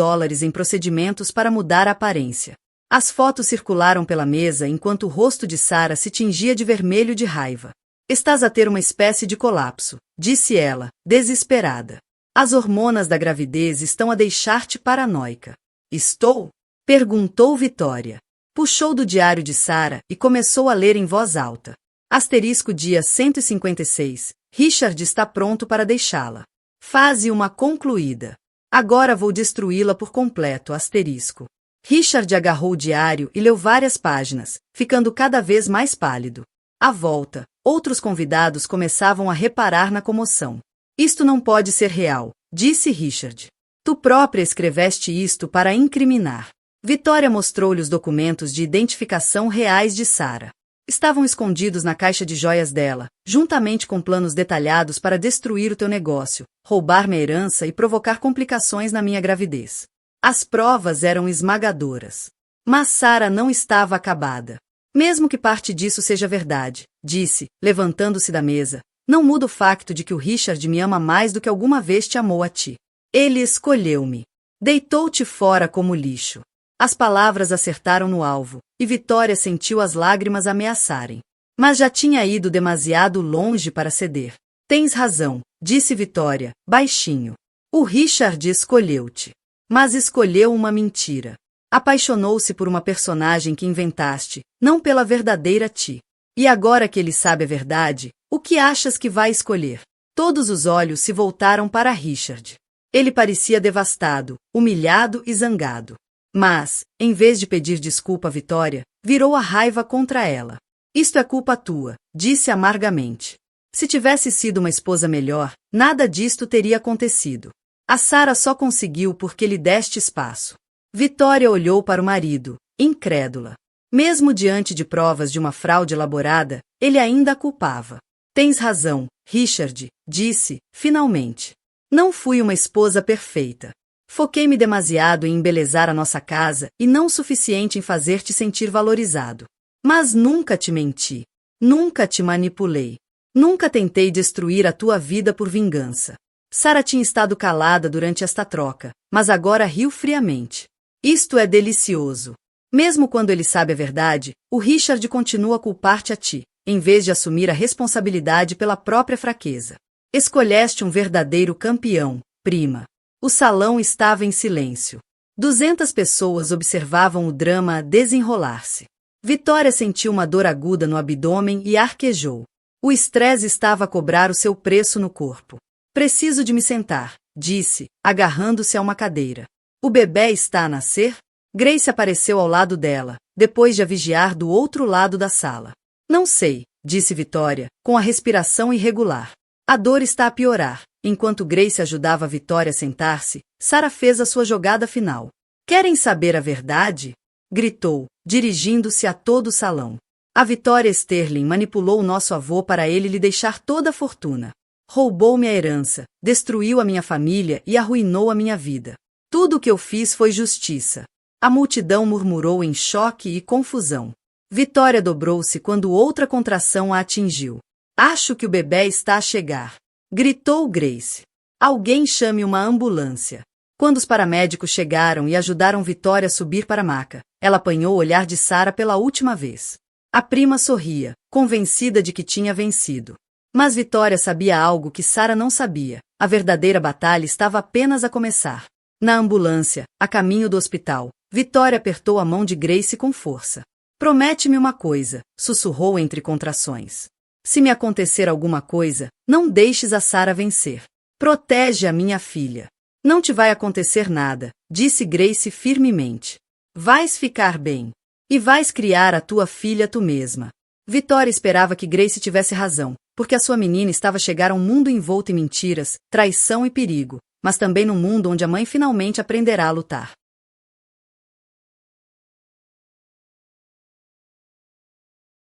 em procedimentos para mudar a aparência. As fotos circularam pela mesa enquanto o rosto de Sarah se tingia de vermelho de raiva. Estás a ter uma espécie de colapso, disse ela, desesperada. As hormonas da gravidez estão a deixar-te paranoica. Estou? Perguntou Vitória. Puxou do diário de Sarah e começou a ler em voz alta. Asterisco dia 156. Richard está pronto para deixá-la. Fase uma concluída. Agora vou destruí-la por completo. Asterisco. Richard agarrou o diário e leu várias páginas, ficando cada vez mais pálido. À volta, outros convidados começavam a reparar na comoção. Isto não pode ser real, disse Richard. Tu própria escreveste isto para incriminar. Vitória mostrou-lhe os documentos de identificação reais de Sarah. Estavam escondidos na caixa de joias dela, juntamente com planos detalhados para destruir o teu negócio, roubar minha herança e provocar complicações na minha gravidez. As provas eram esmagadoras. Mas Sarah não estava acabada. Mesmo que parte disso seja verdade, disse, levantando-se da mesa, não muda o facto de que o Richard me ama mais do que alguma vez te amou a ti. Ele escolheu-me. Deitou-te fora como lixo. As palavras acertaram no alvo, e Vitória sentiu as lágrimas ameaçarem. Mas já tinha ido demasiado longe para ceder. Tens razão, disse Vitória, baixinho. O Richard escolheu-te. Mas escolheu uma mentira. Apaixonou-se por uma personagem que inventaste, não pela verdadeira ti. E agora que ele sabe a verdade, o que achas que vai escolher? Todos os olhos se voltaram para Richard. Ele parecia devastado, humilhado e zangado. Mas, em vez de pedir desculpa a Vitória, virou a raiva contra ela. Isto é culpa tua, disse amargamente. Se tivesse sido uma esposa melhor, nada disto teria acontecido. A Sarah só conseguiu porque lhe deste espaço. Vitória olhou para o marido, incrédula. Mesmo diante de provas de uma fraude elaborada, ele ainda a culpava. Tens razão, Richard, disse, finalmente. Não fui uma esposa perfeita. Foquei-me demasiado em embelezar a nossa casa e não o suficiente em fazer-te sentir valorizado. Mas nunca te menti. Nunca te manipulei. Nunca tentei destruir a tua vida por vingança. Sarah tinha estado calada durante esta troca, mas agora riu friamente. Isto é delicioso. Mesmo quando ele sabe a verdade, o Richard continua a culpar-te a ti, em vez de assumir a responsabilidade pela própria fraqueza. Escolheste um verdadeiro campeão, prima. O salão estava em silêncio. 200 pessoas observavam o drama desenrolar-se. Vitória sentiu uma dor aguda no abdômen e arquejou. O estresse estava a cobrar o seu preço no corpo. Preciso de me sentar, disse, agarrando-se a uma cadeira. O bebê está a nascer? Grace apareceu ao lado dela, depois de a vigiar do outro lado da sala. Não sei, disse Vitória, com a respiração irregular. A dor está a piorar. Enquanto Grace ajudava a Vitória a sentar-se, Sarah fez a sua jogada final. Querem saber a verdade? Gritou, dirigindo-se a todo o salão. A Vitória Sterling manipulou o nosso avô para ele lhe deixar toda a fortuna. Roubou-me a herança, destruiu a minha família e arruinou a minha vida. Tudo o que eu fiz foi justiça. A multidão murmurou em choque e confusão. Vitória dobrou-se quando outra contração a atingiu. Acho que o bebê está a chegar. Gritou Grace. Alguém chame uma ambulância. Quando os paramédicos chegaram e ajudaram Vitória a subir para a maca, ela apanhou o olhar de Sarah pela última vez. A prima sorria, convencida de que tinha vencido. Mas Vitória sabia algo que Sarah não sabia. A verdadeira batalha estava apenas a começar. Na ambulância, a caminho do hospital, Vitória apertou a mão de Grace com força. Promete-me uma coisa, sussurrou entre contrações. Se me acontecer alguma coisa, não deixes a Sarah vencer. Protege a minha filha. Não te vai acontecer nada, disse Grace firmemente. Vais ficar bem. E vais criar a tua filha tu mesma. Vitória esperava que Grace tivesse razão, porque a sua menina estava a chegar a um mundo envolto em mentiras, traição e perigo, mas também num mundo onde a mãe finalmente aprenderá a lutar.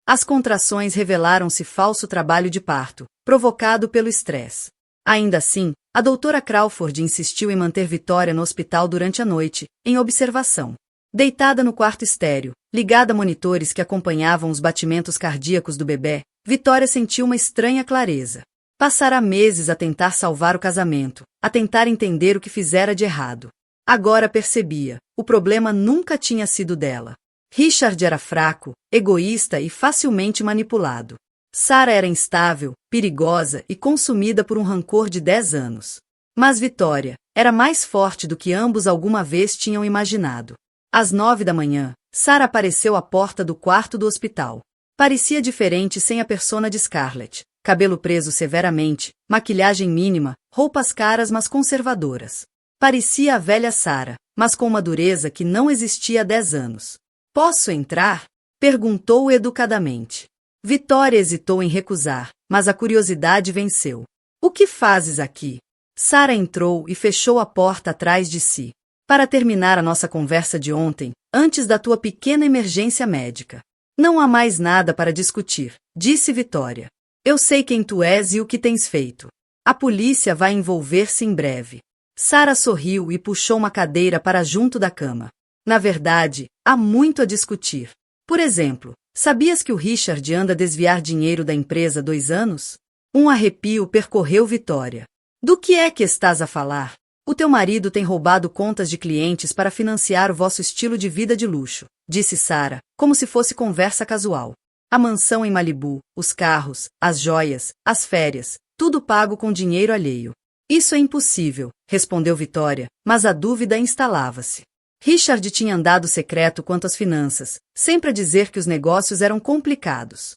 As contrações revelaram-se falso trabalho de parto, provocado pelo estresse. Ainda assim, a doutora Crawford insistiu em manter Vitória no hospital durante a noite, em observação. Deitada no quarto estéril, ligada a monitores que acompanhavam os batimentos cardíacos do bebê, Vitória sentiu uma estranha clareza. Passara meses a tentar salvar o casamento, a tentar entender o que fizera de errado. Agora percebia, o problema nunca tinha sido dela. Richard era fraco, egoísta e facilmente manipulado. Sarah era instável, perigosa e consumida por um rancor de 10 anos. Mas Vitória era mais forte do que ambos alguma vez tinham imaginado. Às 9 da manhã, Sarah apareceu à porta do quarto do hospital. Parecia diferente sem a persona de Scarlett. Cabelo preso severamente, maquilhagem mínima, roupas caras mas conservadoras. Parecia a velha Sarah, mas com uma dureza que não existia há 10 anos. Posso entrar? Perguntou educadamente. Vitória hesitou em recusar, mas a curiosidade venceu. O que fazes aqui? Sarah entrou e fechou a porta atrás de si. Para terminar a nossa conversa de ontem, antes da tua pequena emergência médica. Não há mais nada para discutir, disse Vitória. Eu sei quem tu és e o que tens feito. A polícia vai envolver-se em breve. Sarah sorriu e puxou uma cadeira para junto da cama. Na verdade, há muito a discutir. Por exemplo, sabias que o Richard anda a desviar dinheiro da empresa há 2 anos? Um arrepio percorreu Vitória. Do que é que estás a falar? O teu marido tem roubado contas de clientes para financiar o vosso estilo de vida de luxo, disse Sarah, como se fosse conversa casual. A mansão em Malibu, os carros, as joias, as férias, tudo pago com dinheiro alheio. Isso é impossível, respondeu Vitória, mas a dúvida instalava-se. Richard tinha andado secreto quanto às finanças, sempre a dizer que os negócios eram complicados.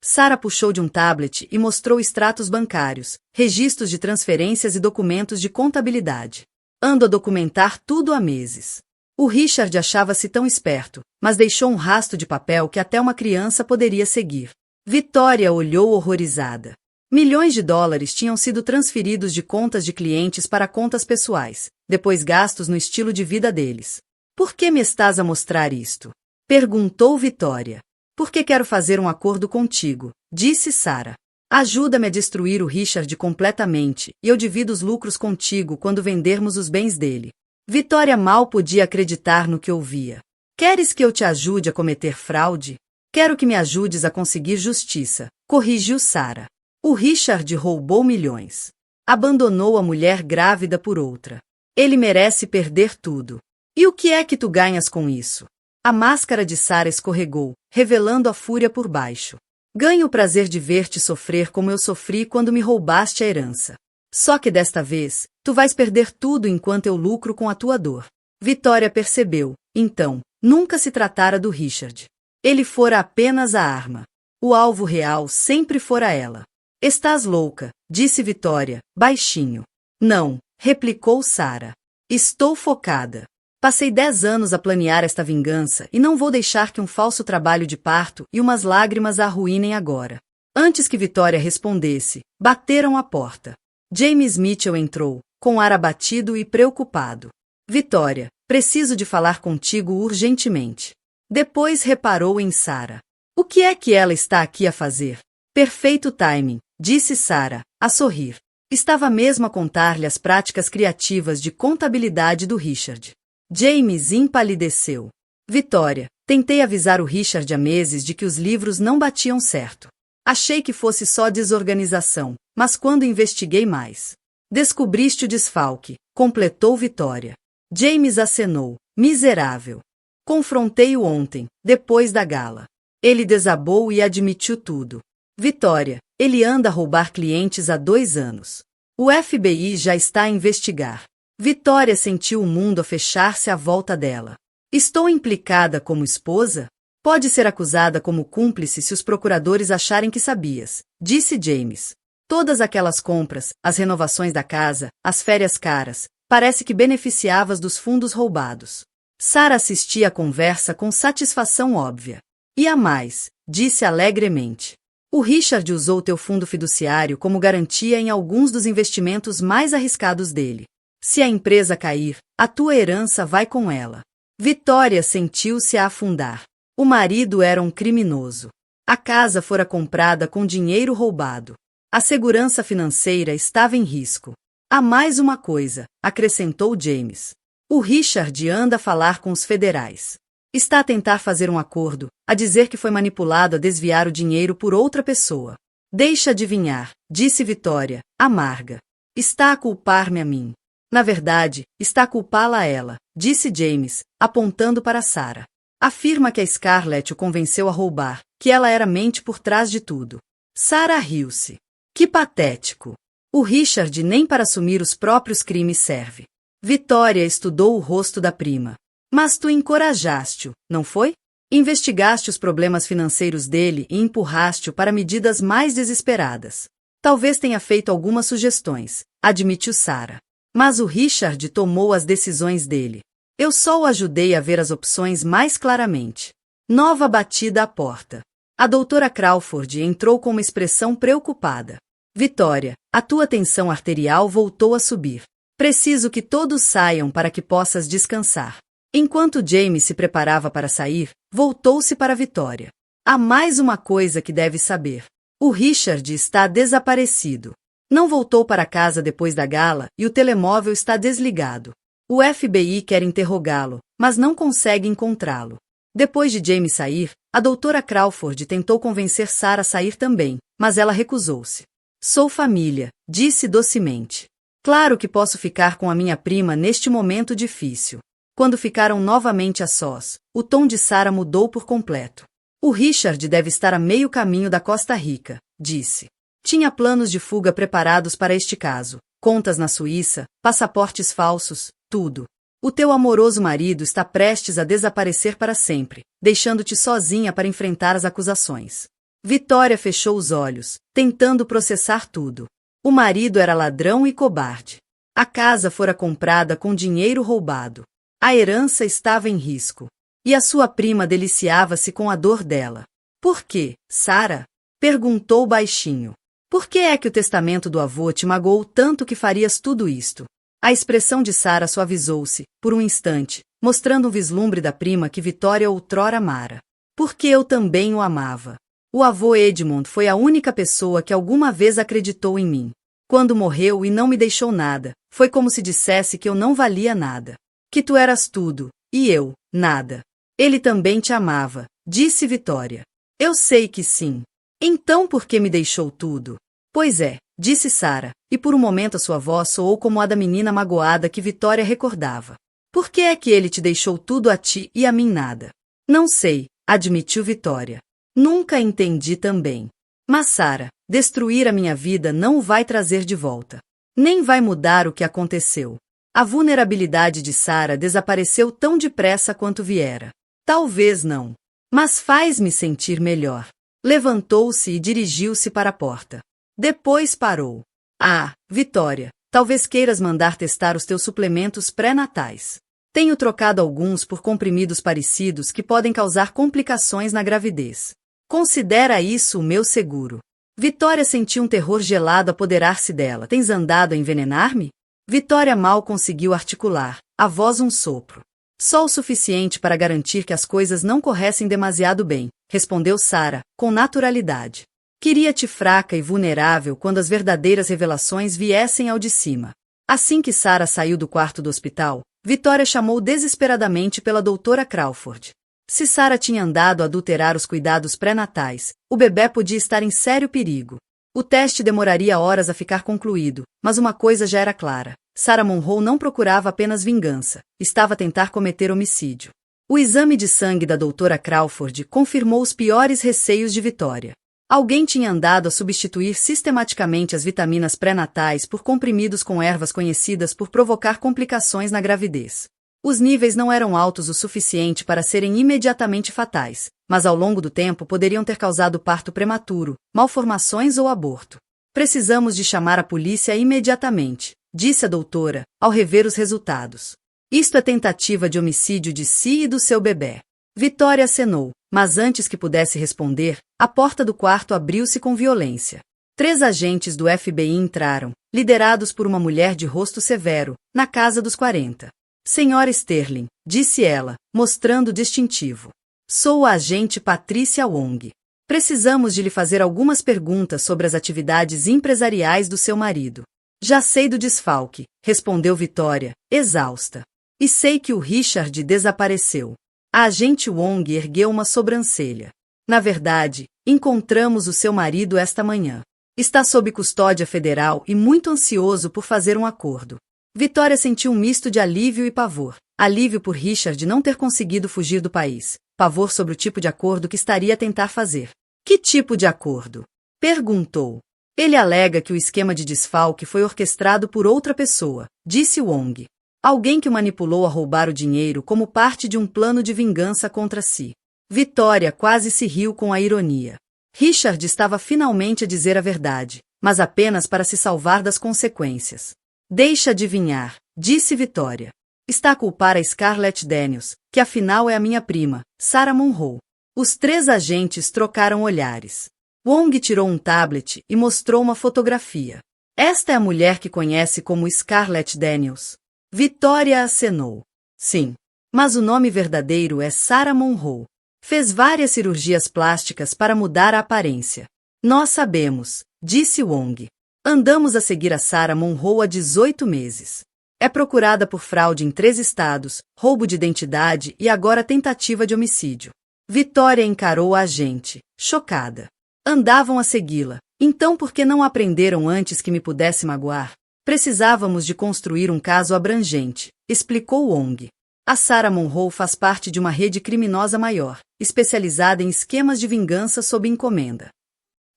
Sarah puxou de um tablet e mostrou extratos bancários, registros de transferências e documentos de contabilidade. Ando a documentar tudo há meses. O Richard achava-se tão esperto, mas deixou um rastro de papel que até uma criança poderia seguir. Vitória olhou horrorizada. Milhões de dólares tinham sido transferidos de contas de clientes para contas pessoais, depois gastos no estilo de vida deles. Por que me estás a mostrar isto? Perguntou Vitória. Porque quero fazer um acordo contigo, disse Sarah. Ajuda-me a destruir o Richard completamente, e eu divido os lucros contigo quando vendermos os bens dele. Vitória mal podia acreditar no que ouvia. Queres que eu te ajude a cometer fraude? Quero que me ajudes a conseguir justiça, corrigiu Sarah. O Richard roubou milhões. Abandonou a mulher grávida por outra. Ele merece perder tudo. E o que é que tu ganhas com isso? A máscara de Sarah escorregou, revelando a fúria por baixo. Ganho o prazer de ver-te sofrer como eu sofri quando me roubaste a herança. Só que desta vez, tu vais perder tudo enquanto eu lucro com a tua dor. Vitória percebeu, então, nunca se tratara do Richard. Ele fora apenas a arma. O alvo real sempre fora ela. Estás louca, disse Vitória, baixinho. Não, replicou Sarah. Estou focada. Passei 10 anos a planear esta vingança e não vou deixar que um falso trabalho de parto e umas lágrimas a arruinem agora. Antes que Vitória respondesse, bateram à porta. James Mitchell entrou, com ar abatido e preocupado. Vitória, preciso de falar contigo urgentemente. Depois reparou em Sarah. O que é que ela está aqui a fazer? Perfeito timing, disse Sarah, a sorrir. Estava mesmo a contar-lhe as práticas criativas de contabilidade do Richard. James empalideceu. Vitória, tentei avisar o Richard há meses de que os livros não batiam certo. Achei que fosse só desorganização, mas quando investiguei mais, descobriste o desfalque, completou Vitória. James acenou, miserável. Confrontei-o ontem, depois da gala. Ele desabou e admitiu tudo. Vitória, ele anda a roubar clientes há 2 anos. O FBI já está a investigar. Vitória sentiu o mundo a fechar-se à volta dela. Estou implicada como esposa? Pode ser acusada como cúmplice se os procuradores acharem que sabias, disse James. Todas aquelas compras, as renovações da casa, as férias caras, parece que beneficiavas dos fundos roubados. Sarah assistia à conversa com satisfação óbvia. E a mais, disse alegremente. O Richard usou teu fundo fiduciário como garantia em alguns dos investimentos mais arriscados dele. Se a empresa cair, a tua herança vai com ela. Vitória sentiu-se a afundar. O marido era um criminoso. A casa fora comprada com dinheiro roubado. A segurança financeira estava em risco. Há mais uma coisa, acrescentou James. O Richard anda a falar com os federais. Está a tentar fazer um acordo, a dizer que foi manipulado a desviar o dinheiro por outra pessoa. Deixa adivinhar, disse Vitória, amarga. Está a culpar-me a mim. Na verdade, está a culpá-la a ela, disse James, apontando para Sarah. Afirma que a Scarlett o convenceu a roubar, que ela era mente por trás de tudo. Sarah riu-se. Que patético. O Richard nem para assumir os próprios crimes serve. Vitória estudou o rosto da prima. Mas tu encorajaste-o, não foi? Investigaste os problemas financeiros dele e empurraste-o para medidas mais desesperadas. Talvez tenha feito algumas sugestões, admitiu Sarah. Mas o Richard tomou as decisões dele. Eu só o ajudei a ver as opções mais claramente. Nova batida à porta. A doutora Crawford entrou com uma expressão preocupada. Vitória, a tua tensão arterial voltou a subir. Preciso que todos saiam para que possas descansar. Enquanto James se preparava para sair, voltou-se para Vitória. Há mais uma coisa que deve saber. O Richard está desaparecido. Não voltou para casa depois da gala e o telemóvel está desligado. O FBI quer interrogá-lo, mas não consegue encontrá-lo. Depois de James sair, a doutora Crawford tentou convencer Sarah a sair também, mas ela recusou-se. Sou família, disse docemente. Claro que posso ficar com a minha prima neste momento difícil. Quando ficaram novamente a sós, o tom de Sarah mudou por completo. O Richard deve estar a meio caminho da Costa Rica, disse. Tinha planos de fuga preparados para este caso, contas na Suíça, passaportes falsos, tudo. O teu amoroso marido está prestes a desaparecer para sempre, deixando-te sozinha para enfrentar as acusações. Vitória fechou os olhos, tentando processar tudo. O marido era ladrão e cobarde. A casa fora comprada com dinheiro roubado. A herança estava em risco. E a sua prima deliciava-se com a dor dela. Por quê, Sarah? Perguntou baixinho. Por que é que o testamento do avô te magoou tanto que farias tudo isto? A expressão de Sarah suavizou-se, por um instante, mostrando um vislumbre da prima que Vitória outrora amara. Porque eu também o amava. O avô Edmund foi a única pessoa que alguma vez acreditou em mim. Quando morreu e não me deixou nada, foi como se dissesse que eu não valia nada. Que tu eras tudo, e eu, nada. Ele também te amava, disse Vitória. Eu sei que sim. Então por que me deixou tudo? Pois é, disse Sara, e por um momento a sua voz soou como a da menina magoada que Vitória recordava. Por que é que ele te deixou tudo a ti e a mim nada? Não sei, admitiu Vitória. Nunca entendi também. Mas Sara, destruir a minha vida não o vai trazer de volta. Nem vai mudar o que aconteceu. A vulnerabilidade de Sara desapareceu tão depressa quanto viera. Talvez não. Mas faz-me sentir melhor. Levantou-se e dirigiu-se para a porta. Depois parou. Ah, Vitória, talvez queiras mandar testar os teus suplementos pré-natais. Tenho trocado alguns por comprimidos parecidos que podem causar complicações na gravidez. Considera isso o meu seguro. Vitória sentiu um terror gelado apoderar-se dela. Tens andado a envenenar-me? Vitória mal conseguiu articular, a voz um sopro. Só o suficiente para garantir que as coisas não corressem demasiado bem, respondeu Sara, com naturalidade. Queria-te fraca e vulnerável quando as verdadeiras revelações viessem ao de cima. Assim que Sara saiu do quarto do hospital, Vitória chamou desesperadamente pela doutora Crawford. Se Sara tinha andado a adulterar os cuidados pré-natais, o bebê podia estar em sério perigo. O teste demoraria horas a ficar concluído, mas uma coisa já era clara. Sarah Monroe não procurava apenas vingança, estava a tentar cometer homicídio. O exame de sangue da doutora Crawford confirmou os piores receios de Vitória. Alguém tinha andado a substituir sistematicamente as vitaminas pré-natais por comprimidos com ervas conhecidas por provocar complicações na gravidez. Os níveis não eram altos o suficiente para serem imediatamente fatais, mas ao longo do tempo poderiam ter causado parto prematuro, malformações ou aborto. Precisamos de chamar a polícia imediatamente, disse a doutora, ao rever os resultados. Isto é tentativa de homicídio de si e do seu bebê. Vitória acenou, mas antes que pudesse responder, a porta do quarto abriu-se com violência. 3 agentes do FBI entraram, liderados por uma mulher de rosto severo, na casa dos 40. Senhora Sterling, disse ela, mostrando distintivo. Sou a agente Patricia Wong. Precisamos de lhe fazer algumas perguntas sobre as atividades empresariais do seu marido. Já sei do desfalque, respondeu Vitória, exausta. E sei que o Richard desapareceu. A agente Wong ergueu uma sobrancelha. Na verdade, encontramos o seu marido esta manhã. Está sob custódia federal e muito ansioso por fazer um acordo. Vitória sentiu um misto de alívio e pavor. Alívio por Richard não ter conseguido fugir do país. Pavor sobre o tipo de acordo que estaria a tentar fazer. Que tipo de acordo? Perguntou. Ele alega que o esquema de desfalque foi orquestrado por outra pessoa, disse Wong. Alguém que o manipulou a roubar o dinheiro como parte de um plano de vingança contra si. Vitória quase se riu com a ironia. Richard estava finalmente a dizer a verdade, mas apenas para se salvar das consequências. Deixa adivinhar, disse Vitória. Está a culpar a Scarlett Daniels, que afinal é a minha prima, Sarah Monroe. Os 3 agentes trocaram olhares. Wong tirou um tablet e mostrou uma fotografia. Esta é a mulher que conhece como Scarlett Daniels. Vitória acenou. Sim. Mas o nome verdadeiro é Sarah Monroe. Fez várias cirurgias plásticas para mudar a aparência. Nós sabemos, disse Wong. Andamos a seguir a Sarah Monroe há 18 meses. É procurada por fraude em 3 estados, roubo de identidade e agora tentativa de homicídio. Vitória encarou a agente, chocada. Andavam a segui-la. Então por que não aprenderam antes que me pudesse magoar? Precisávamos de construir um caso abrangente, explicou Wong. A Sarah Monroe faz parte de uma rede criminosa maior, especializada em esquemas de vingança sob encomenda.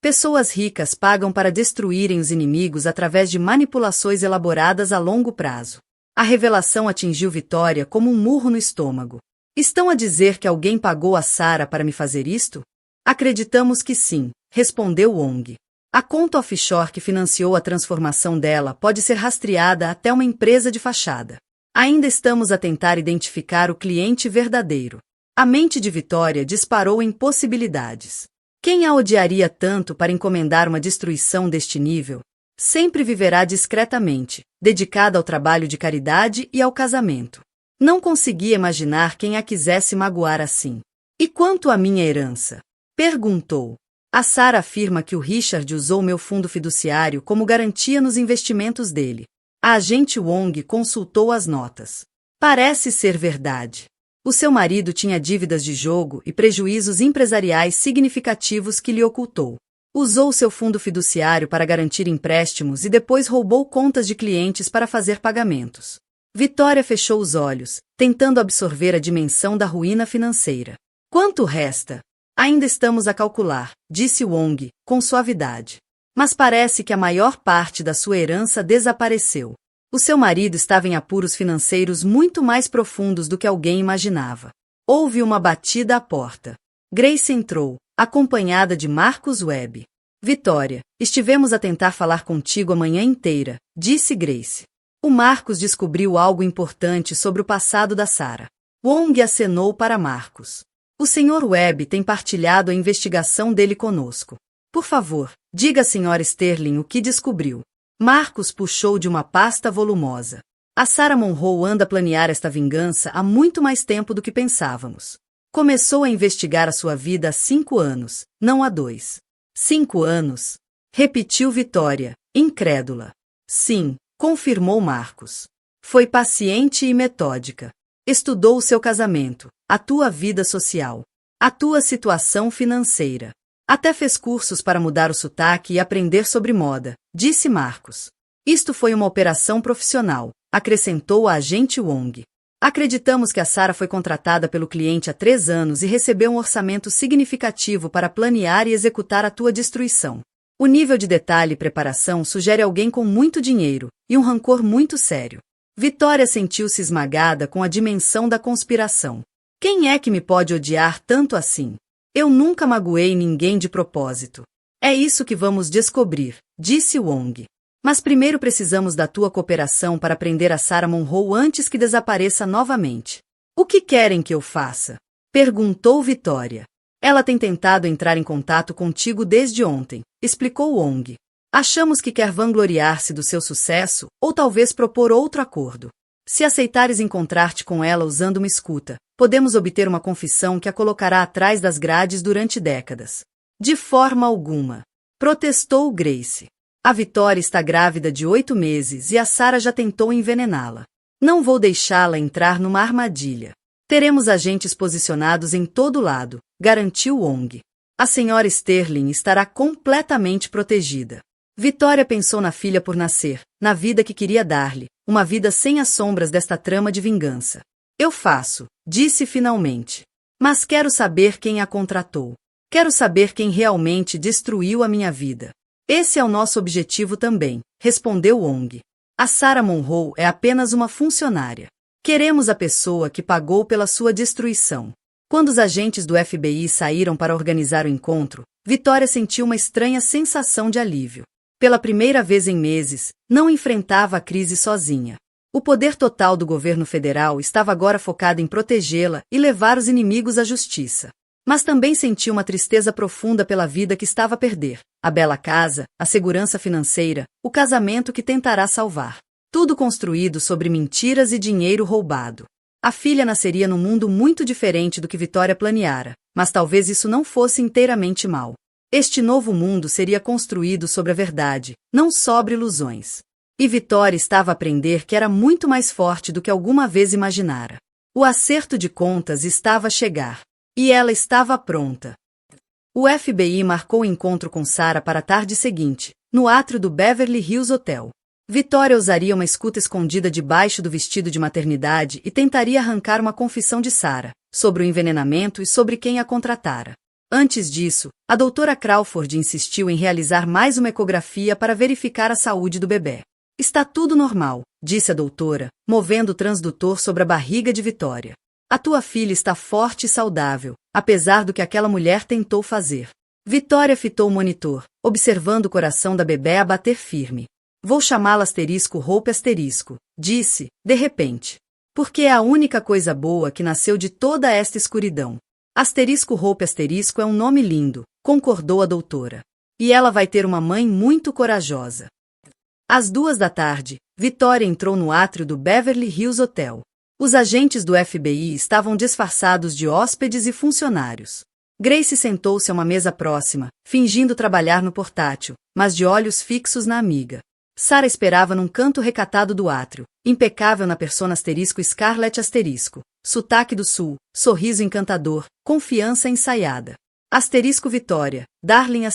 Pessoas ricas pagam para destruírem os inimigos através de manipulações elaboradas a longo prazo. A revelação atingiu Vitória como um murro no estômago. Estão a dizer que alguém pagou a Sarah para me fazer isto? Acreditamos que sim, respondeu Wong. A conta offshore que financiou a transformação dela pode ser rastreada até uma empresa de fachada. Ainda estamos a tentar identificar o cliente verdadeiro. A mente de Vitória disparou em possibilidades. Quem a odiaria tanto para encomendar uma destruição deste nível? Sempre viverá discretamente, dedicada ao trabalho de caridade e ao casamento. Não conseguia imaginar quem a quisesse magoar assim. E quanto à minha herança? Perguntou. A Sarah afirma que o Richard usou meu fundo fiduciário como garantia nos investimentos dele. A agente Wong consultou as notas. Parece ser verdade. O seu marido tinha dívidas de jogo e prejuízos empresariais significativos que lhe ocultou. Usou seu fundo fiduciário para garantir empréstimos e depois roubou contas de clientes para fazer pagamentos. Vitória fechou os olhos, tentando absorver a dimensão da ruína financeira. Quanto resta? Ainda estamos a calcular, disse Wong, com suavidade. Mas parece que a maior parte da sua herança desapareceu. O seu marido estava em apuros financeiros muito mais profundos do que alguém imaginava. Houve uma batida à porta. Grace entrou, acompanhada de Marcus Webb. Vitória, estivemos a tentar falar contigo a manhã inteira, disse Grace. O Marcus descobriu algo importante sobre o passado da Sarah. Wong acenou para Marcus. O Sr. Webb tem partilhado a investigação dele conosco. Por favor, diga à Sra. Sterling o que descobriu. Marcus puxou de uma pasta volumosa. A Sarah Monroe anda a planear esta vingança há muito mais tempo do que pensávamos. Começou a investigar a sua vida há 5 anos, não há 2. 5 anos? Repetiu Vitória, incrédula. Sim, confirmou Marcus. Foi paciente e metódica. Estudou o seu casamento, a tua vida social, a tua situação financeira. Até fez cursos para mudar o sotaque e aprender sobre moda, disse Marcus. Isto foi uma operação profissional, acrescentou a agente Wong. Acreditamos que a Sarah foi contratada pelo cliente há 3 anos e recebeu um orçamento significativo para planear e executar a tua destruição. O nível de detalhe e preparação sugere alguém com muito dinheiro e um rancor muito sério. Vitória sentiu-se esmagada com a dimensão da conspiração. Quem é que me pode odiar tanto assim? Eu nunca magoei ninguém de propósito. É isso que vamos descobrir, disse Wong. Mas primeiro precisamos da tua cooperação para prender a Sarah Monroe antes que desapareça novamente. O que querem que eu faça? Perguntou Vitória. Ela tem tentado entrar em contato contigo desde ontem, explicou Wong. Achamos que quer vangloriar-se do seu sucesso ou talvez propor outro acordo. Se aceitares encontrar-te com ela usando uma escuta, podemos obter uma confissão que a colocará atrás das grades durante décadas. De forma alguma. Protestou Grace. A Vitória está grávida de 8 meses e a Sarah já tentou envenená-la. Não vou deixá-la entrar numa armadilha. Teremos agentes posicionados em todo lado, garantiu Wong. A Sra. Sterling estará completamente protegida. Vitória pensou na filha por nascer, na vida que queria dar-lhe, uma vida sem as sombras desta trama de vingança. Eu faço, disse finalmente. Mas quero saber quem a contratou. Quero saber quem realmente destruiu a minha vida. Esse é o nosso objetivo também, respondeu Wong. A Sarah Monroe é apenas uma funcionária. Queremos a pessoa que pagou pela sua destruição. Quando os agentes do FBI saíram para organizar o encontro, Vitória sentiu uma estranha sensação de alívio. Pela primeira vez em meses, não enfrentava a crise sozinha. O poder total do governo federal estava agora focado em protegê-la e levar os inimigos à justiça. Mas também sentiu uma tristeza profunda pela vida que estava a perder, a bela casa, a segurança financeira, o casamento que tentará salvar. Tudo construído sobre mentiras e dinheiro roubado. A filha nasceria num mundo muito diferente do que Vitória planeara, mas talvez isso não fosse inteiramente mal. Este novo mundo seria construído sobre a verdade, não sobre ilusões. E Vitória estava a aprender que era muito mais forte do que alguma vez imaginara. O acerto de contas estava a chegar. E ela estava pronta. O FBI marcou o encontro com Sarah para a tarde seguinte, no átrio do Beverly Hills Hotel. Vitória usaria uma escuta escondida debaixo do vestido de maternidade e tentaria arrancar uma confissão de Sarah, sobre o envenenamento e sobre quem a contratara. Antes disso, a doutora Crawford insistiu em realizar mais uma ecografia para verificar a saúde do bebê. Está tudo normal, disse a doutora, movendo o transdutor sobre a barriga de Vitória. A tua filha está forte e saudável, apesar do que aquela mulher tentou fazer. Vitória fitou o monitor, observando o coração da bebê a bater firme. Vou chamá-la *Hope*, disse, de repente. Porque é a única coisa boa que nasceu de toda esta escuridão. *Hope* é um nome lindo, concordou a doutora. E ela vai ter uma mãe muito corajosa. Às 2 da tarde, Vitória entrou no átrio do Beverly Hills Hotel. Os agentes do FBI estavam disfarçados de hóspedes e funcionários. Grace sentou-se a uma mesa próxima, fingindo trabalhar no portátil, mas de olhos fixos na amiga. Sarah esperava num canto recatado do átrio, impecável na persona *Scarlett*, sotaque do sul, sorriso encantador, confiança ensaiada. *Vitória, darling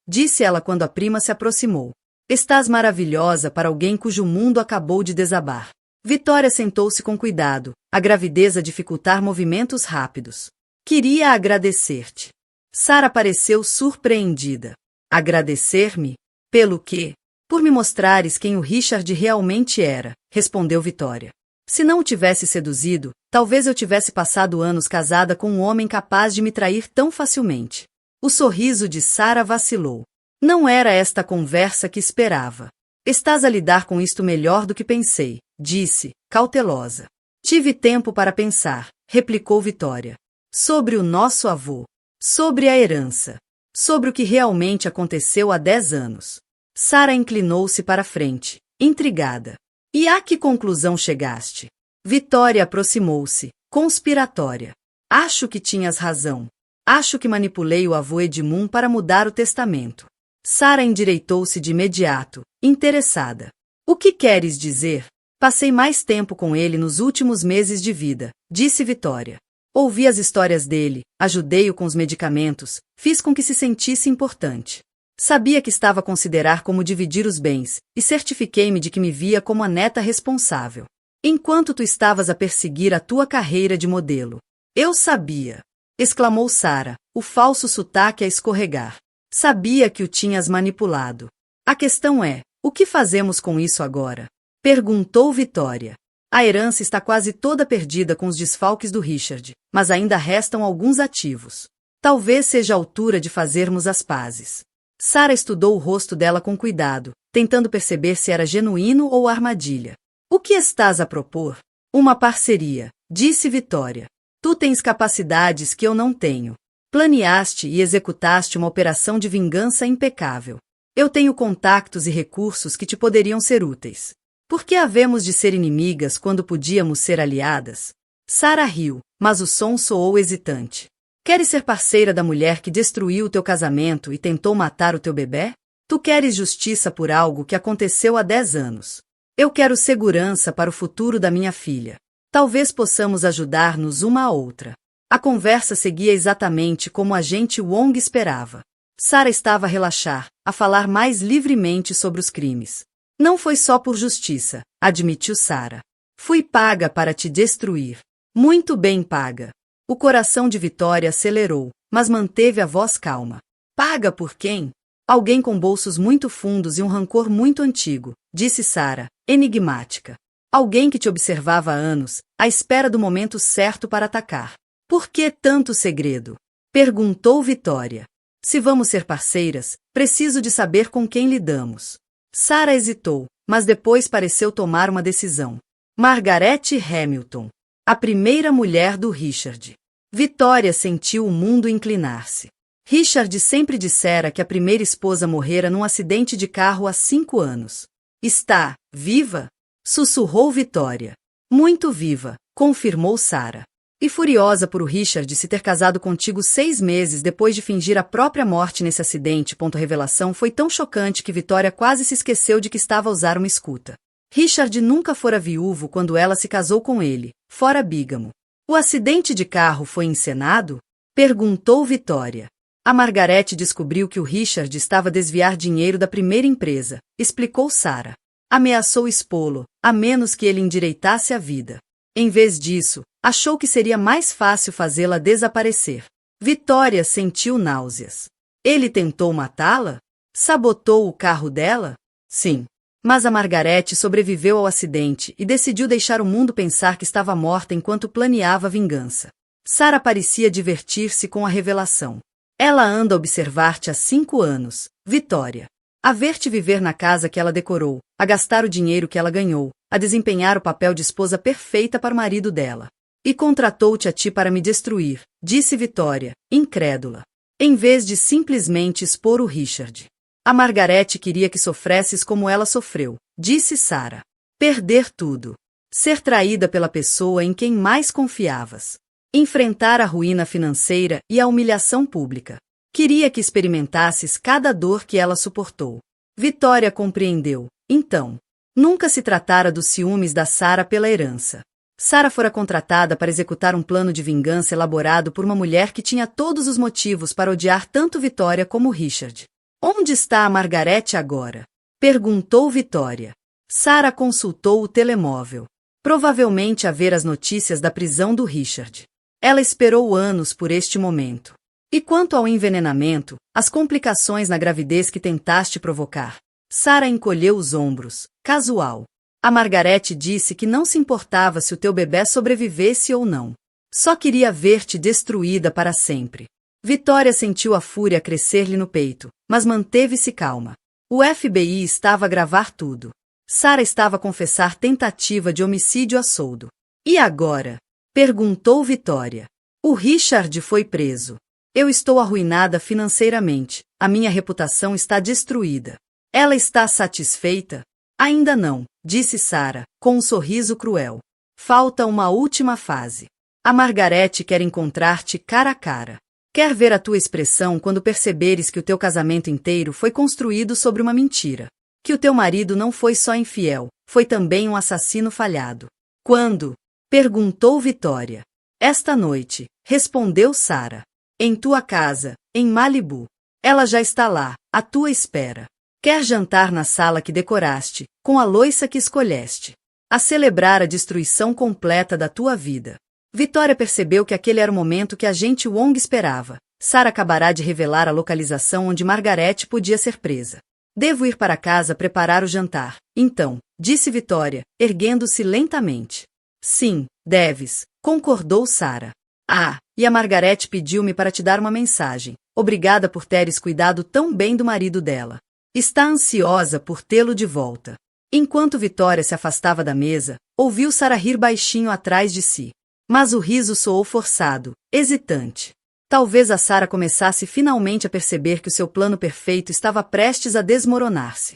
disse ela quando a prima se aproximou. Estás maravilhosa para alguém cujo mundo acabou de desabar. Vitória sentou-se com cuidado, a gravidez a dificultar movimentos rápidos. Queria agradecer-te. Sarah pareceu surpreendida. Agradecer-me? Pelo quê? Por me mostrares quem o Richard realmente era, respondeu Vitória. Se não o tivesse seduzido, talvez eu tivesse passado anos casada com um homem capaz de me trair tão facilmente. O sorriso de Sarah vacilou. Não era esta a conversa que esperava. Estás a lidar com isto melhor do que pensei, disse, cautelosa. Tive tempo para pensar, replicou Vitória. Sobre o nosso avô. Sobre a herança. Sobre o que realmente aconteceu há 10 anos. Sarah inclinou-se para a frente, intrigada. E a que conclusão chegaste? Vitória aproximou-se, conspiratória. Acho que tinhas razão. Acho que manipulei o avô Edmund para mudar o testamento. Sarah endireitou-se de imediato, interessada. O que queres dizer? Passei mais tempo com ele nos últimos meses de vida, disse Vitória. Ouvi as histórias dele, ajudei-o com os medicamentos, fiz com que se sentisse importante. Sabia que estava a considerar como dividir os bens, e certifiquei-me de que me via como a neta responsável. Enquanto tu estavas a perseguir a tua carreira de modelo. Eu sabia! Exclamou Sarah, o falso sotaque a escorregar. Sabia que o tinhas manipulado. A questão é, o que fazemos com isso agora? Perguntou Vitória. A herança está quase toda perdida com os desfalques do Richard, mas ainda restam alguns ativos. Talvez seja a altura de fazermos as pazes. Sarah estudou o rosto dela com cuidado, tentando perceber se era genuíno ou armadilha. O que estás a propor? Uma parceria, disse Vitória. Tu tens capacidades que eu não tenho. Planeaste e executaste uma operação de vingança impecável. Eu tenho contactos e recursos que te poderiam ser úteis. Por que havemos de ser inimigas quando podíamos ser aliadas? Sarah riu, mas o som soou hesitante. Queres ser parceira da mulher que destruiu o teu casamento e tentou matar o teu bebê? Tu queres justiça por algo que aconteceu há 10 anos. Eu quero segurança para o futuro da minha filha. Talvez possamos ajudar-nos uma à outra. A conversa seguia exatamente como a agente Wong esperava. Sarah estava a relaxar, a falar mais livremente sobre os crimes. Não foi só por justiça, admitiu Sarah. Fui paga para te destruir. Muito bem paga. O coração de Vitória acelerou, mas manteve a voz calma. Paga por quem? Alguém com bolsos muito fundos e um rancor muito antigo, disse Sarah, enigmática. Alguém que te observava há anos, à espera do momento certo para atacar. Por que tanto segredo? Perguntou Vitória. Se vamos ser parceiras, preciso de saber com quem lidamos. Sarah hesitou, mas depois pareceu tomar uma decisão. Margaret Hamilton. A primeira mulher do Richard. Vitória sentiu o mundo inclinar-se. Richard sempre dissera que a primeira esposa morrera num acidente de carro há 5 anos. Está viva? Sussurrou Vitória. Muito viva, confirmou Sarah. E furiosa por o Richard se ter casado contigo 6 meses depois de fingir a própria morte nesse acidente. Revelação foi tão chocante que Vitória quase se esqueceu de que estava a usar uma escuta. Richard nunca fora viúvo quando ela se casou com ele, fora bígamo. O acidente de carro foi encenado? Perguntou Vitória. A Margaret descobriu que o Richard estava a desviar dinheiro da primeira empresa, explicou Sarah. Ameaçou expô-lo, a menos que ele endireitasse a vida. Em vez disso, achou que seria mais fácil fazê-la desaparecer. Vitória sentiu náuseas. Ele tentou matá-la? Sabotou o carro dela? Sim. Mas a Margaret sobreviveu ao acidente e decidiu deixar o mundo pensar que estava morta enquanto planeava a vingança. Sarah parecia divertir-se com a revelação. Ela anda a observar-te há 5 anos, Vitória. A ver-te viver na casa que ela decorou, a gastar o dinheiro que ela ganhou, a desempenhar o papel de esposa perfeita para o marido dela. E contratou-te a ti para me destruir, disse Vitória, incrédula. Em vez de simplesmente expor o Richard. A Margaret queria que sofresses como ela sofreu, disse Sarah. Perder tudo. Ser traída pela pessoa em quem mais confiavas. Enfrentar a ruína financeira e a humilhação pública. Queria que experimentasses cada dor que ela suportou. Vitória compreendeu, então. Nunca se tratara dos ciúmes da Sarah pela herança. Sarah fora contratada para executar um plano de vingança elaborado por uma mulher que tinha todos os motivos para odiar tanto Vitória como Richard. Onde está a Margaret agora? Perguntou Vitória. Sarah consultou o telemóvel. Provavelmente a ver as notícias da prisão do Richard. Ela esperou anos por este momento. E quanto ao envenenamento, as complicações na gravidez que tentaste provocar? Sarah encolheu os ombros, casual. A Margaret disse que não se importava se o teu bebê sobrevivesse ou não. Só queria ver-te destruída para sempre. Vitória sentiu a fúria crescer-lhe no peito, mas manteve-se calma. O FBI estava a gravar tudo. Sarah estava a confessar tentativa de homicídio a soldo. E agora? Perguntou Vitória. O Richard foi preso. Eu estou arruinada financeiramente. A minha reputação está destruída. Ela está satisfeita? Ainda não, disse Sarah, com um sorriso cruel. Falta uma última fase. A Margaret quer encontrar-te cara a cara. Quer ver a tua expressão quando perceberes que o teu casamento inteiro foi construído sobre uma mentira. Que o teu marido não foi só infiel, foi também um assassino falhado. Quando? Perguntou Vitória. Esta noite, respondeu Sarah. Em tua casa, em Malibu. Ela já está lá, à tua espera. Quer jantar na sala que decoraste, com a louça que escolheste. A celebrar a destruição completa da tua vida. Vitória percebeu que aquele era o momento que a agente Wong esperava. Sarah acabará de revelar a localização onde Margaret podia ser presa. Devo ir para casa preparar o jantar. Então, disse Vitória, erguendo-se lentamente. Sim, deves, concordou Sarah. Ah, e a Margaret pediu-me para te dar uma mensagem. Obrigada por teres cuidado tão bem do marido dela. Está ansiosa por tê-lo de volta. Enquanto Vitória se afastava da mesa, ouviu Sarah rir baixinho atrás de si. Mas o riso soou forçado, hesitante. Talvez a Sarah começasse finalmente a perceber que o seu plano perfeito estava prestes a desmoronar-se.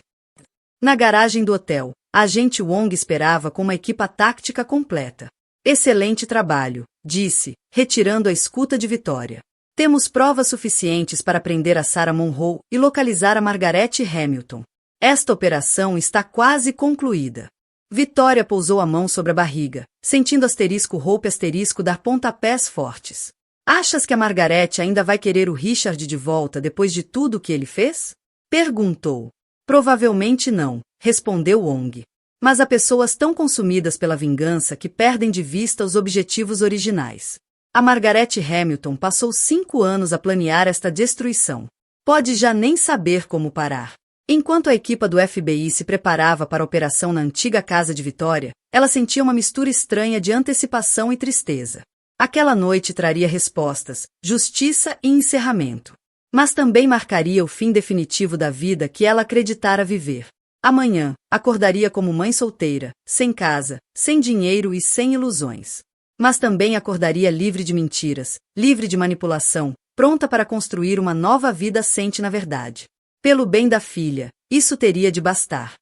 Na garagem do hotel, a agente Wong esperava com uma equipa tática completa. Excelente trabalho, disse, retirando a escuta de Vitória. Temos provas suficientes para prender a Sarah Monroe e localizar a Margaret Hamilton. Esta operação está quase concluída. Vitória pousou a mão sobre a barriga, sentindo *Hope* dar pontapés fortes. Achas que a Margaret ainda vai querer o Richard de volta depois de tudo o que ele fez? Perguntou. Provavelmente não, respondeu Wong. Mas há pessoas tão consumidas pela vingança que perdem de vista os objetivos originais. A Margaret Hamilton passou 5 anos a planear esta destruição. Pode já nem saber como parar. Enquanto a equipa do FBI se preparava para a operação na antiga casa de Vitória, ela sentia uma mistura estranha de antecipação e tristeza. Aquela noite traria respostas, justiça e encerramento. Mas também marcaria o fim definitivo da vida que ela acreditara viver. Amanhã, acordaria como mãe solteira, sem casa, sem dinheiro e sem ilusões. Mas também acordaria livre de mentiras, livre de manipulação, pronta para construir uma nova vida assente na verdade. Pelo bem da filha, isso teria de bastar.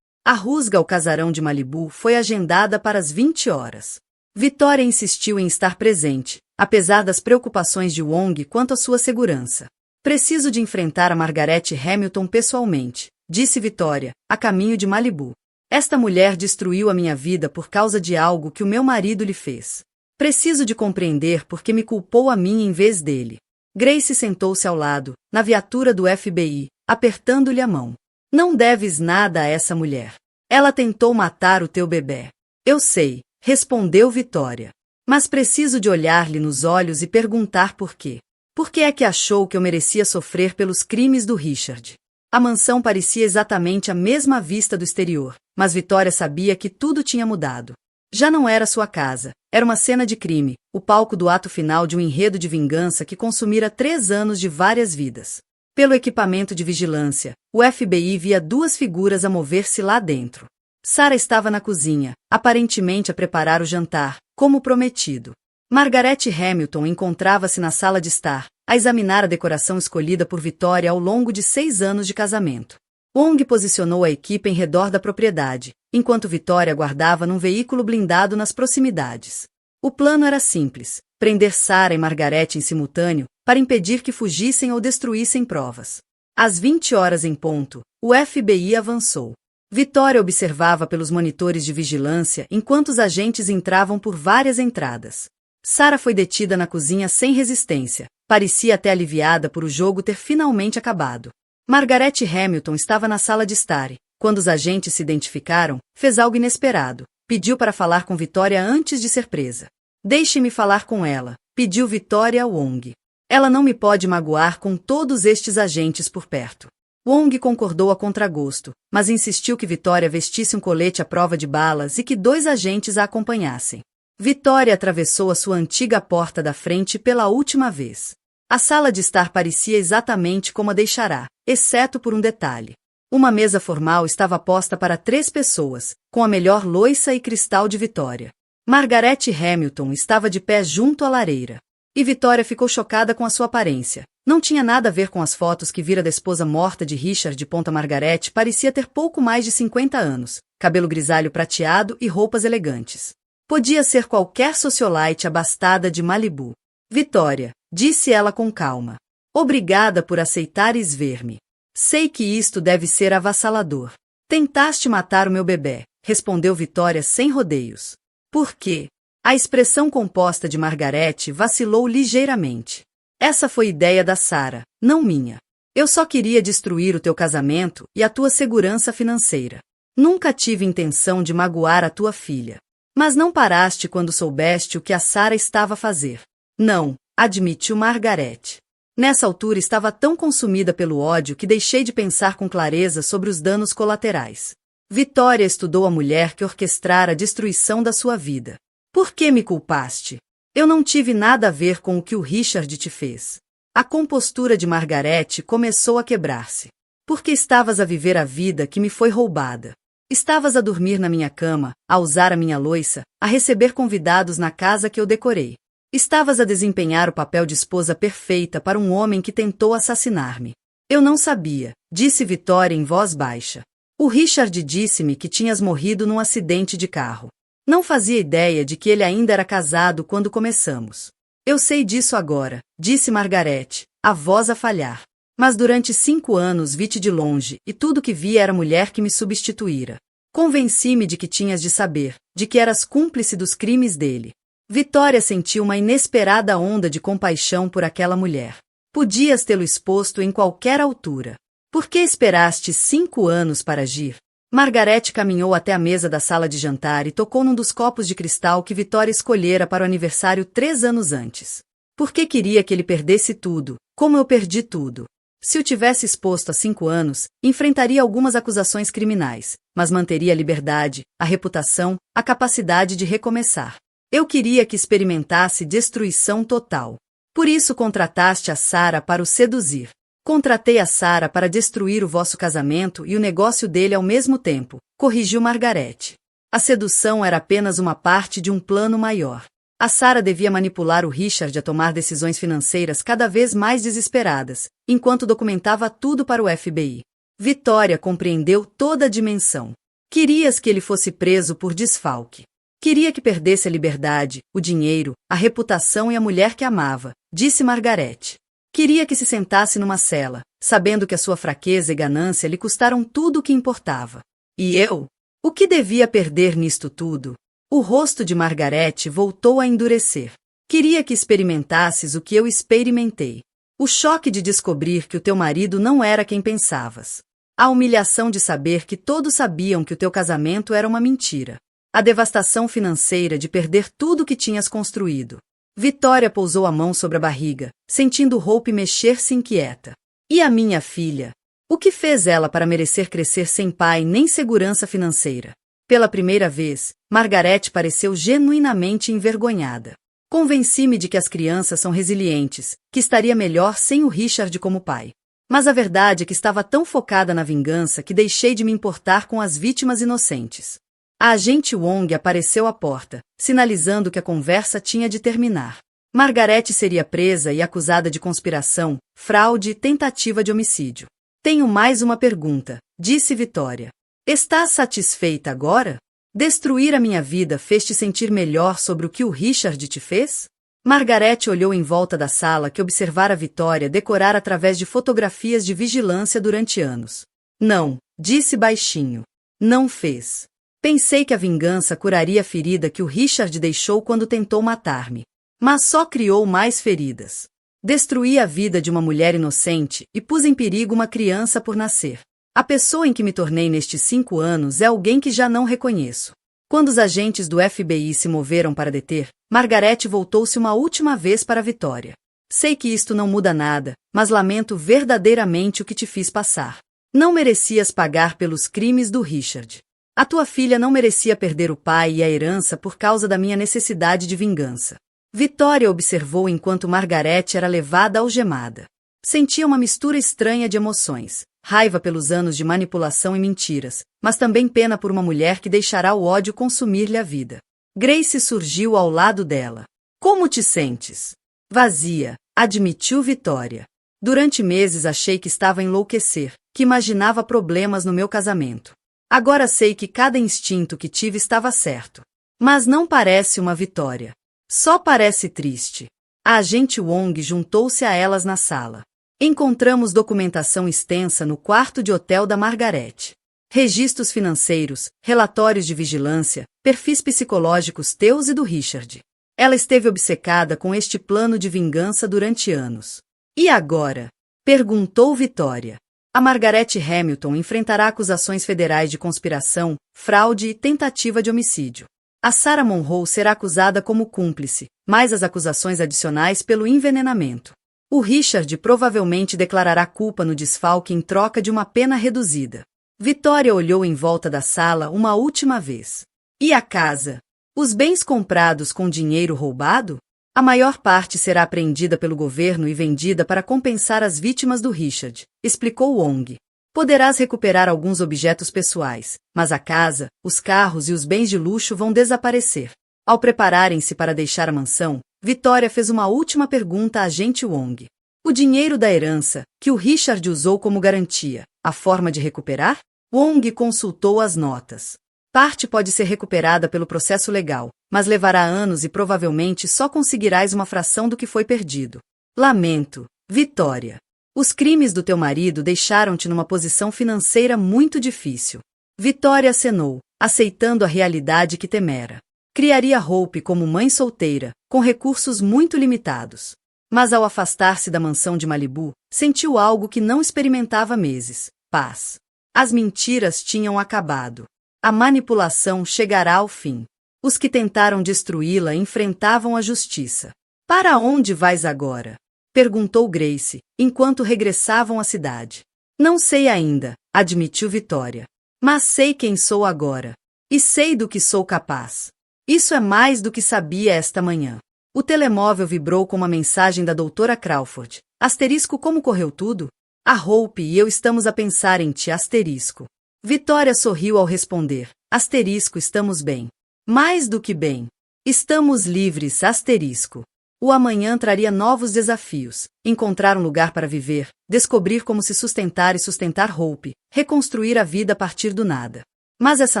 A rusga ao casarão de Malibu foi agendada para as 20 horas. Vitória insistiu em estar presente, apesar das preocupações de Wong quanto à sua segurança. Preciso de enfrentar a Margaret Hamilton pessoalmente, disse Vitória, a caminho de Malibu. Esta mulher destruiu a minha vida por causa de algo que o meu marido lhe fez. Preciso de compreender por que me culpou a mim em vez dele. Grace sentou-se ao lado, na viatura do FBI, apertando-lhe a mão. Não deves nada a essa mulher. Ela tentou matar o teu bebê. Eu sei, respondeu Vitória. Mas preciso de olhar-lhe nos olhos e perguntar por quê. Por que é que achou que eu merecia sofrer pelos crimes do Richard? A mansão parecia exatamente a mesma vista do exterior, mas Vitória sabia que tudo tinha mudado. Já não era sua casa, era uma cena de crime, o palco do ato final de um enredo de vingança que consumira 3 anos de várias vidas. Pelo equipamento de vigilância, o FBI via 2 figuras a mover-se lá dentro. Sarah estava na cozinha, aparentemente a preparar o jantar, como prometido. Margaret Hamilton encontrava-se na sala de estar, a examinar a decoração escolhida por Vitória ao longo de 6 anos de casamento. Wong posicionou a equipe em redor da propriedade, enquanto Vitória aguardava num veículo blindado nas proximidades. O plano era simples: prender Sarah e Margaret em simultâneo, para impedir que fugissem ou destruíssem provas. Às 20 horas em ponto, o FBI avançou. Vitória observava pelos monitores de vigilância enquanto os agentes entravam por várias entradas. Sarah foi detida na cozinha sem resistência, parecia até aliviada por o jogo ter finalmente acabado. Margaret Hamilton estava na sala de estar e, quando os agentes se identificaram, fez algo inesperado: pediu para falar com Vitória antes de ser presa. Deixe-me falar com ela, pediu Vitória a Wong. Ela não me pode magoar com todos estes agentes por perto. Wong concordou a contragosto, mas insistiu que Vitória vestisse um colete à prova de balas e que 2 agentes a acompanhassem. Vitória atravessou a sua antiga porta da frente pela última vez. A sala de estar parecia exatamente como a deixará, exceto por um detalhe. Uma mesa formal estava posta para 3 pessoas, com a melhor louça e cristal de Vitória. Margaret Hamilton estava de pé junto à lareira. E Vitória ficou chocada com a sua aparência. Não tinha nada a ver com as fotos que vira da esposa morta de Richard. Margaret parecia ter pouco mais de 50 anos, cabelo grisalho prateado e roupas elegantes. Podia ser qualquer socialite abastada de Malibu. Vitória, disse ela com calma. Obrigada por aceitares ver-me. Sei que isto deve ser avassalador. Tentaste matar o meu bebê, respondeu Vitória sem rodeios. Por quê? A expressão composta de Margaret vacilou ligeiramente. Essa foi ideia da Sarah, não minha. Eu só queria destruir o teu casamento e a tua segurança financeira. Nunca tive intenção de magoar a tua filha. Mas não paraste quando soubeste o que a Sarah estava a fazer. Não, admitiu Margaret. Nessa altura estava tão consumida pelo ódio que deixei de pensar com clareza sobre os danos colaterais. Vitória estudou a mulher que orquestrara a destruição da sua vida. Por que me culpaste? Eu não tive nada a ver com o que o Richard te fez. A compostura de Margaret começou a quebrar-se. Porque estavas a viver a vida que me foi roubada. Estavas a dormir na minha cama, a usar a minha louça, a receber convidados na casa que eu decorei. Estavas a desempenhar o papel de esposa perfeita para um homem que tentou assassinar-me. Eu não sabia, disse Vitória em voz baixa. O Richard disse-me que tinhas morrido num acidente de carro. Não fazia ideia de que ele ainda era casado quando começamos. Eu sei disso agora, disse Margaret, a voz a falhar. Mas durante 5 anos vi-te de longe, e tudo que vi era a mulher que me substituíra. Convenci-me de que tinhas de saber, de que eras cúmplice dos crimes dele. Vitória sentiu uma inesperada onda de compaixão por aquela mulher. Podias tê-lo exposto em qualquer altura. Por que esperaste 5 anos para agir? Margaret caminhou até a mesa da sala de jantar e tocou num dos copos de cristal que Vitória escolhera para o aniversário 3 anos antes. Porque queria que ele perdesse tudo, como eu perdi tudo. Se o tivesse exposto a 5 anos, enfrentaria algumas acusações criminais, mas manteria a liberdade, a reputação, a capacidade de recomeçar. Eu queria que experimentasse destruição total. Por isso contrataste a Sarah para o seduzir. Contratei a Sarah para destruir o vosso casamento e o negócio dele ao mesmo tempo, corrigiu Margaret. A sedução era apenas uma parte de um plano maior. A Sarah devia manipular o Richard a tomar decisões financeiras cada vez mais desesperadas, enquanto documentava tudo para o FBI. Vitória compreendeu toda a dimensão. Querias que ele fosse preso por desfalque. Queria que perdesse a liberdade, o dinheiro, a reputação e a mulher que amava, disse Margaret. Queria que se sentasse numa cela, sabendo que a sua fraqueza e ganância lhe custaram tudo o que importava. E eu? O que devia perder nisto tudo? O rosto de Margaret voltou a endurecer. Queria que experimentasses o que eu experimentei. O choque de descobrir que o teu marido não era quem pensavas. A humilhação de saber que todos sabiam que o teu casamento era uma mentira. A devastação financeira de perder tudo o que tinhas construído. Vitória pousou a mão sobre a barriga, sentindo Hope mexer-se inquieta. E a minha filha? O que fez ela para merecer crescer sem pai nem segurança financeira? Pela primeira vez, Margaret pareceu genuinamente envergonhada. Convenci-me de que as crianças são resilientes, que estaria melhor sem o Richard como pai. Mas a verdade é que estava tão focada na vingança que deixei de me importar com as vítimas inocentes. A agente Wong apareceu à porta, sinalizando que a conversa tinha de terminar. Margaret seria presa e acusada de conspiração, fraude e tentativa de homicídio. Tenho mais uma pergunta, disse Vitória. Estás satisfeita agora? Destruir a minha vida fez-te sentir melhor sobre o que o Richard te fez? Margaret olhou em volta da sala que observara Vitória decorar através de fotografias de vigilância durante anos. Não, disse baixinho. Não fez. Pensei que a vingança curaria a ferida que o Richard deixou quando tentou matar-me. Mas só criou mais feridas. Destruí a vida de uma mulher inocente e pus em perigo uma criança por nascer. A pessoa em que me tornei nestes 5 anos é alguém que já não reconheço. Quando os agentes do FBI se moveram para deter, Margaret voltou-se uma última vez para Vitória. Sei que isto não muda nada, mas lamento verdadeiramente o que te fiz passar. Não merecias pagar pelos crimes do Richard. A tua filha não merecia perder o pai e a herança por causa da minha necessidade de vingança. Vitória observou enquanto Margaret era levada algemada. Sentia uma mistura estranha de emoções. Raiva pelos anos de manipulação e mentiras, mas também pena por uma mulher que deixará o ódio consumir-lhe a vida. Grace surgiu ao lado dela. Como te sentes? Vazia, admitiu Vitória. Durante meses achei que estava a enlouquecer, que imaginava problemas no meu casamento. Agora sei que cada instinto que tive estava certo. Mas não parece uma vitória. Só parece triste. A agente Wong juntou-se a elas na sala. Encontramos documentação extensa no quarto de hotel da Margaret. Registros financeiros, relatórios de vigilância, perfis psicológicos teus e do Richard. Ela esteve obcecada com este plano de vingança durante anos. E agora? Perguntou Vitória. A Margaret Hamilton enfrentará acusações federais de conspiração, fraude e tentativa de homicídio. A Sarah Monroe será acusada como cúmplice, mais as acusações adicionais pelo envenenamento. O Richard provavelmente declarará culpa no desfalque em troca de uma pena reduzida. Vitória olhou em volta da sala uma última vez. E a casa? Os bens comprados com dinheiro roubado? A maior parte será apreendida pelo governo e vendida para compensar as vítimas do Richard, explicou Wong. Poderás recuperar alguns objetos pessoais, mas a casa, os carros e os bens de luxo vão desaparecer. Ao prepararem-se para deixar a mansão, Vitória fez uma última pergunta à agente Wong. O dinheiro da herança, que o Richard usou como garantia, a forma de recuperar? Wong consultou as notas. Parte pode ser recuperada pelo processo legal, mas levará anos e provavelmente só conseguirás uma fração do que foi perdido. Lamento, Vitória. Os crimes do teu marido deixaram-te numa posição financeira muito difícil. Vitória acenou, aceitando a realidade que temera. Criaria Hope como mãe solteira, com recursos muito limitados. Mas ao afastar-se da mansão de Malibu, sentiu algo que não experimentava há meses: paz. As mentiras tinham acabado. A manipulação chegará ao fim. Os que tentaram destruí-la enfrentavam a justiça. Para onde vais agora? Perguntou Grace, enquanto regressavam à cidade. Não sei ainda, admitiu Vitória. Mas sei quem sou agora. E sei do que sou capaz. Isso é mais do que sabia esta manhã. O telemóvel vibrou com uma mensagem da doutora Crawford. Asterisco, como correu tudo? A Hope e eu estamos a pensar em ti, asterisco. Vitória sorriu ao responder. Asterisco, estamos bem. Mais do que bem. Estamos livres, asterisco. O amanhã traria novos desafios. Encontrar um lugar para viver, descobrir como se sustentar e sustentar Hope, reconstruir a vida a partir do nada. Mas essa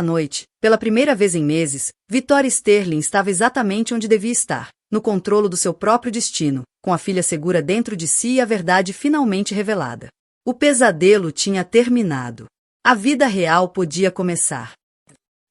noite, pela primeira vez em meses, Vitória Sterling estava exatamente onde devia estar, no controle do seu próprio destino, com a filha segura dentro de si e a verdade finalmente revelada. O pesadelo tinha terminado. A vida real podia começar.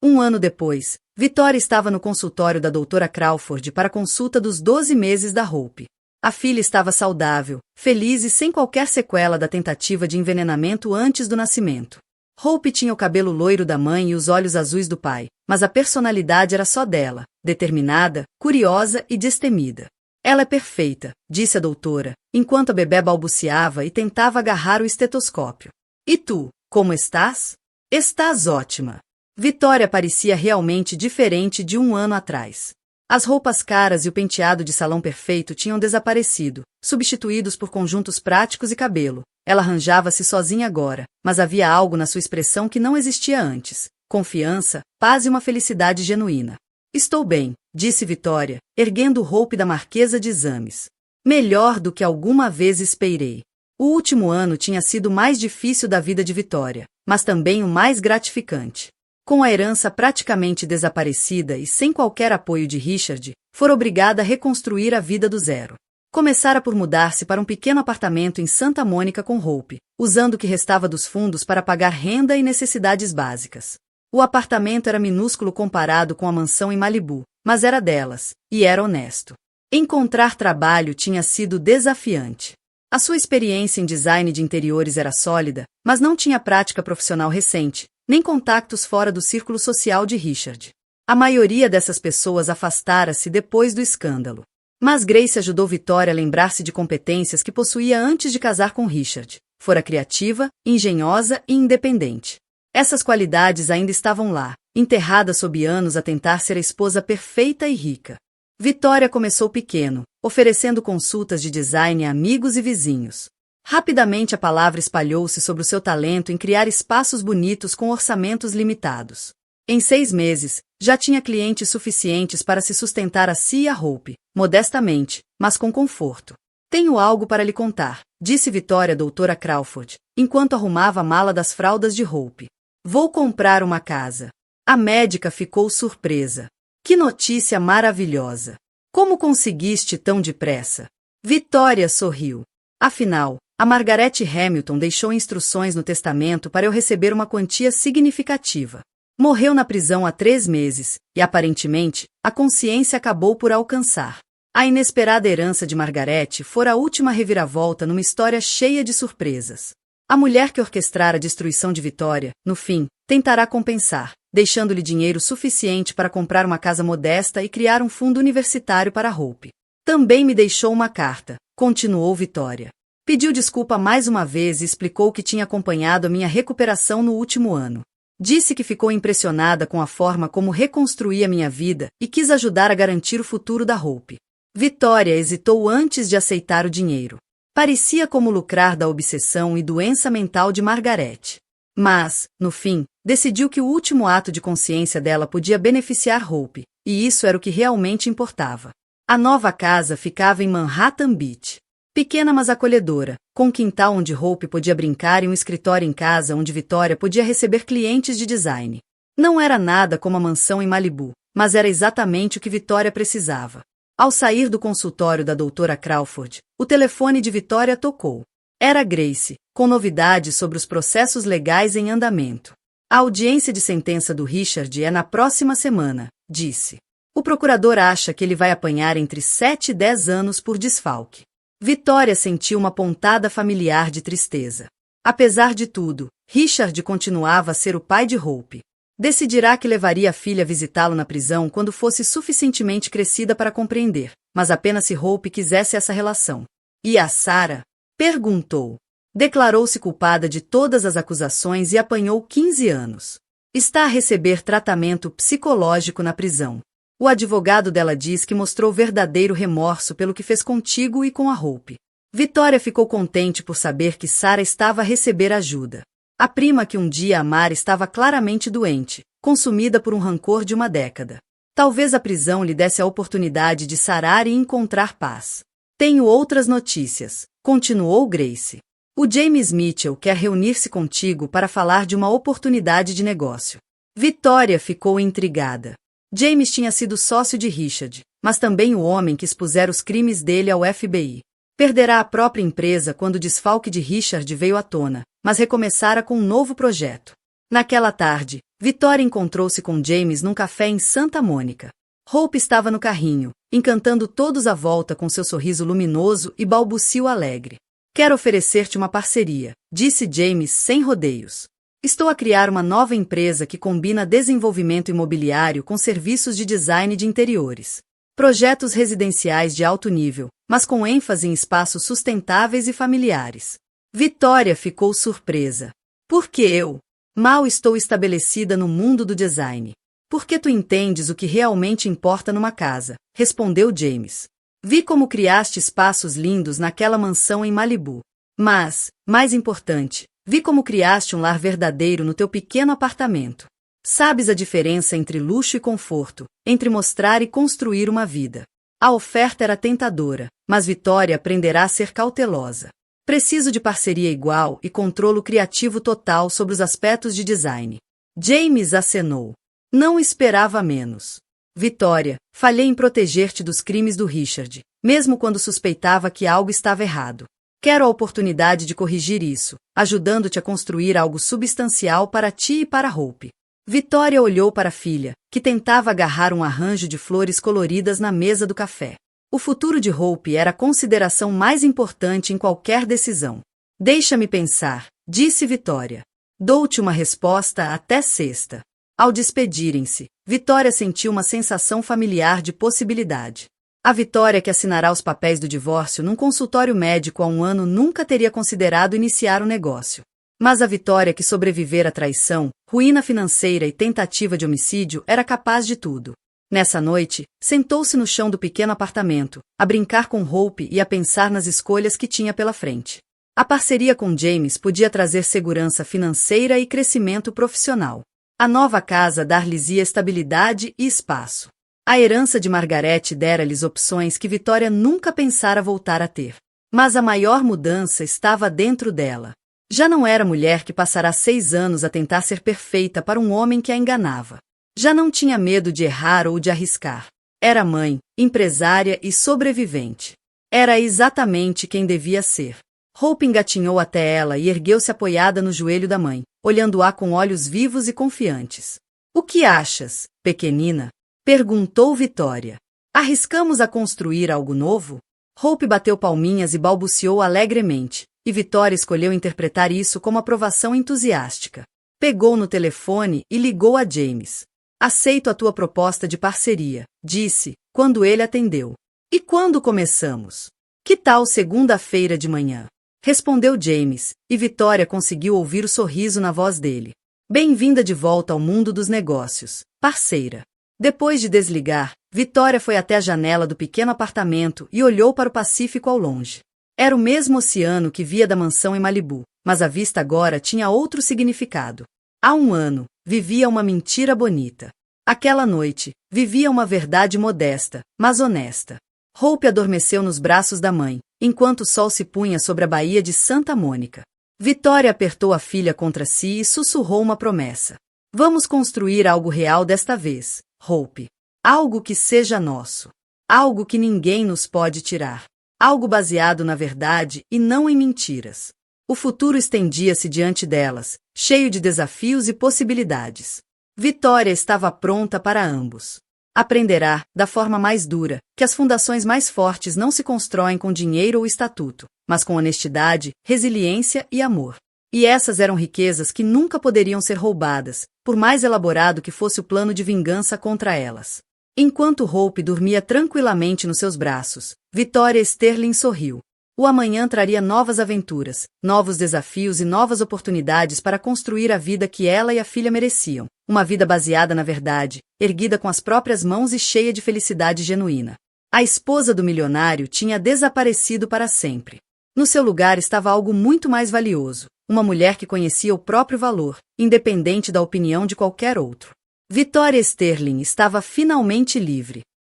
1 ano depois, Vitória estava no consultório da doutora Crawford para a consulta dos 12 meses da Hope. A filha estava saudável, feliz e sem qualquer sequela da tentativa de envenenamento antes do nascimento. Hope tinha o cabelo loiro da mãe e os olhos azuis do pai, mas a personalidade era só dela, determinada, curiosa e destemida. Ela é perfeita, disse a doutora, enquanto a bebé balbuciava e tentava agarrar o estetoscópio. E tu, como estás? Estás ótima. Vitória parecia realmente diferente de 1 ano atrás. As roupas caras e o penteado de salão perfeito tinham desaparecido, substituídos por conjuntos práticos e cabelo. Ela arranjava-se sozinha agora, mas havia algo na sua expressão que não existia antes: confiança, paz e uma felicidade genuína. Estou bem, disse Vitória, erguendo o Hope da marquesa de exames. Melhor do que alguma vez esperei. O último ano tinha sido o mais difícil da vida de Vitória, mas também o mais gratificante. Com a herança praticamente desaparecida e sem qualquer apoio de Richard, fora obrigada a reconstruir a vida do zero. Começara por mudar-se para um pequeno apartamento em Santa Mônica com Hope, usando o que restava dos fundos para pagar renda e necessidades básicas. O apartamento era minúsculo comparado com a mansão em Malibu, mas era delas, e era honesto. Encontrar trabalho tinha sido desafiante. A sua experiência em design de interiores era sólida, mas não tinha prática profissional recente, nem contactos fora do círculo social de Richard. A maioria dessas pessoas afastara-se depois do escândalo. Mas Grace ajudou Vitória a lembrar-se de competências que possuía antes de casar com Richard. Fora criativa, engenhosa e independente. Essas qualidades ainda estavam lá, enterradas sob anos a tentar ser a esposa perfeita e rica. Vitória começou pequeno, oferecendo consultas de design a amigos e vizinhos. Rapidamente a palavra espalhou-se sobre o seu talento em criar espaços bonitos com orçamentos limitados. Em 6 meses, já tinha clientes suficientes para se sustentar a si e a Hope, modestamente, mas com conforto. Tenho algo para lhe contar, disse Vitória à doutora Crawford, enquanto arrumava a mala das fraldas de Hope. Vou comprar uma casa. A médica ficou surpresa. Que notícia maravilhosa! Como conseguiste tão depressa? Vitória sorriu. Afinal, a Margaret Hamilton deixou instruções no testamento para eu receber uma quantia significativa. Morreu na prisão há 3 meses, e aparentemente, a consciência acabou por alcançar. A inesperada herança de Margaret fora a última reviravolta numa história cheia de surpresas. A mulher que orquestrara a destruição de Vitória, no fim, tentará compensar, deixando-lhe dinheiro suficiente para comprar uma casa modesta e criar um fundo universitário para Hope. Também me deixou uma carta, continuou Vitória. Pediu desculpa mais uma vez e explicou que tinha acompanhado a minha recuperação no último ano. Disse que ficou impressionada com a forma como reconstruí a minha vida e quis ajudar a garantir o futuro da Hope. Vitória hesitou antes de aceitar o dinheiro. Parecia como lucrar da obsessão e doença mental de Margaret. Mas, no fim, decidiu que o último ato de consciência dela podia beneficiar Hope, e isso era o que realmente importava. A nova casa ficava em Manhattan Beach. Pequena mas acolhedora, com um quintal onde Hope podia brincar e um escritório em casa onde Vitória podia receber clientes de design. Não era nada como a mansão em Malibu, mas era exatamente o que Vitória precisava. Ao sair do consultório da doutora Crawford, o telefone de Vitória tocou. Era Grace, com novidades sobre os processos legais em andamento. A audiência de sentença do Richard é na próxima semana, disse. O procurador acha que ele vai apanhar entre 7 e 10 anos por desfalque. Vitória sentiu uma pontada familiar de tristeza. Apesar de tudo, Richard continuava a ser o pai de Hope. Decidirá que levaria a filha a visitá-lo na prisão quando fosse suficientemente crescida para compreender, mas apenas se Hope quisesse essa relação. E a Sarah? Perguntou. Declarou-se culpada de todas as acusações e apanhou 15 anos. Está a receber tratamento psicológico na prisão. O advogado dela diz que mostrou verdadeiro remorso pelo que fez contigo e com a Hope. Vitória ficou contente por saber que Sarah estava a receber ajuda. A prima que um dia amara estava claramente doente, consumida por um rancor de uma década. Talvez a prisão lhe desse a oportunidade de sarar e encontrar paz. Tenho outras notícias, continuou Grace. O James Mitchell quer reunir-se contigo para falar de uma oportunidade de negócio. Vitória ficou intrigada. James tinha sido sócio de Richard, mas também o homem que expusera os crimes dele ao FBI. Perderá a própria empresa quando o desfalque de Richard veio à tona, mas recomeçara com um novo projeto. Naquela tarde, Vitória encontrou-se com James num café em Santa Mônica. Hope estava no carrinho, encantando todos à volta com seu sorriso luminoso e balbucio alegre. Quero oferecer-te uma parceria, disse James sem rodeios. Estou a criar uma nova empresa que combina desenvolvimento imobiliário com serviços de design de interiores. Projetos residenciais de alto nível, mas com ênfase em espaços sustentáveis e familiares. Vitória ficou surpresa. Por que eu? Mal estou estabelecida no mundo do design. Por que tu entendes o que realmente importa numa casa? Respondeu James. Vi como criaste espaços lindos naquela mansão em Malibu. Mas, mais importante, vi como criaste um lar verdadeiro no teu pequeno apartamento. Sabes a diferença entre luxo e conforto, entre mostrar e construir uma vida. A oferta era tentadora, mas Vitória aprenderá a ser cautelosa. Preciso de parceria igual e controlo criativo total sobre os aspectos de design. James acenou. Não esperava menos. Vitória, falhei em proteger-te dos crimes do Richard, mesmo quando suspeitava que algo estava errado. Quero a oportunidade de corrigir isso, ajudando-te a construir algo substancial para ti e para Hope. Vitória olhou para a filha, que tentava agarrar um arranjo de flores coloridas na mesa do café. O futuro de Hope era a consideração mais importante em qualquer decisão. Deixa-me pensar, disse Vitória. Dou-te uma resposta até sexta. Ao despedirem-se, Vitória sentiu uma sensação familiar de possibilidade. A Vitória que assinará os papéis do divórcio num consultório médico há um ano nunca teria considerado iniciar o negócio. Mas a Vitória que sobreviver à traição, ruína financeira e tentativa de homicídio era capaz de tudo. Nessa noite, sentou-se no chão do pequeno apartamento, a brincar com Hope e a pensar nas escolhas que tinha pela frente. A parceria com James podia trazer segurança financeira e crescimento profissional. A nova casa dar-lhes-ia estabilidade e espaço. A herança de Margaret dera-lhes opções que Vitória nunca pensara voltar a ter. Mas a maior mudança estava dentro dela. Já não era mulher que passará 6 anos a tentar ser perfeita para um homem que a enganava. Já não tinha medo de errar ou de arriscar. Era mãe, empresária e sobrevivente. Era exatamente quem devia ser. Hope engatinhou até ela e ergueu-se apoiada no joelho da mãe, olhando-a com olhos vivos e confiantes. "O que achas, pequenina?" perguntou Vitória. "Arriscamos a construir algo novo?" Hope bateu palminhas e balbuciou alegremente, e Vitória escolheu interpretar isso como aprovação entusiástica. Pegou no telefone e ligou a James. "Aceito a tua proposta de parceria", disse, quando ele atendeu. "E quando começamos? Que tal segunda-feira de manhã?" respondeu James, e Vitória conseguiu ouvir o sorriso na voz dele. "Bem-vinda de volta ao mundo dos negócios, parceira." Depois de desligar, Vitória foi até a janela do pequeno apartamento e olhou para o Pacífico ao longe. Era o mesmo oceano que via da mansão em Malibu, mas a vista agora tinha outro significado. Há um ano, vivia uma mentira bonita. Aquela noite, vivia uma verdade modesta, mas honesta. Hope adormeceu nos braços da mãe, enquanto o sol se punha sobre a baía de Santa Mônica. Vitória apertou a filha contra si e sussurrou uma promessa. "Vamos construir algo real desta vez, Hope. Algo que seja nosso. Algo que ninguém nos pode tirar. Algo baseado na verdade e não em mentiras." O futuro estendia-se diante delas, cheio de desafios e possibilidades. Vitória estava pronta para ambos. Aprenderá, da forma mais dura, que as fundações mais fortes não se constroem com dinheiro ou estatuto, mas com honestidade, resiliência e amor. E essas eram riquezas que nunca poderiam ser roubadas, por mais elaborado que fosse o plano de vingança contra elas. Enquanto Hope dormia tranquilamente nos seus braços, Vitória Sterling sorriu. O amanhã traria novas aventuras, novos desafios e novas oportunidades para construir a vida que ela e a filha mereciam. Uma vida baseada na verdade, erguida com as próprias mãos e cheia de felicidade genuína. A esposa do milionário tinha desaparecido para sempre. No seu lugar estava algo muito mais valioso, uma mulher que conhecia o próprio valor, independente da opinião de qualquer outro. Vitória Sterling estava finalmente livre.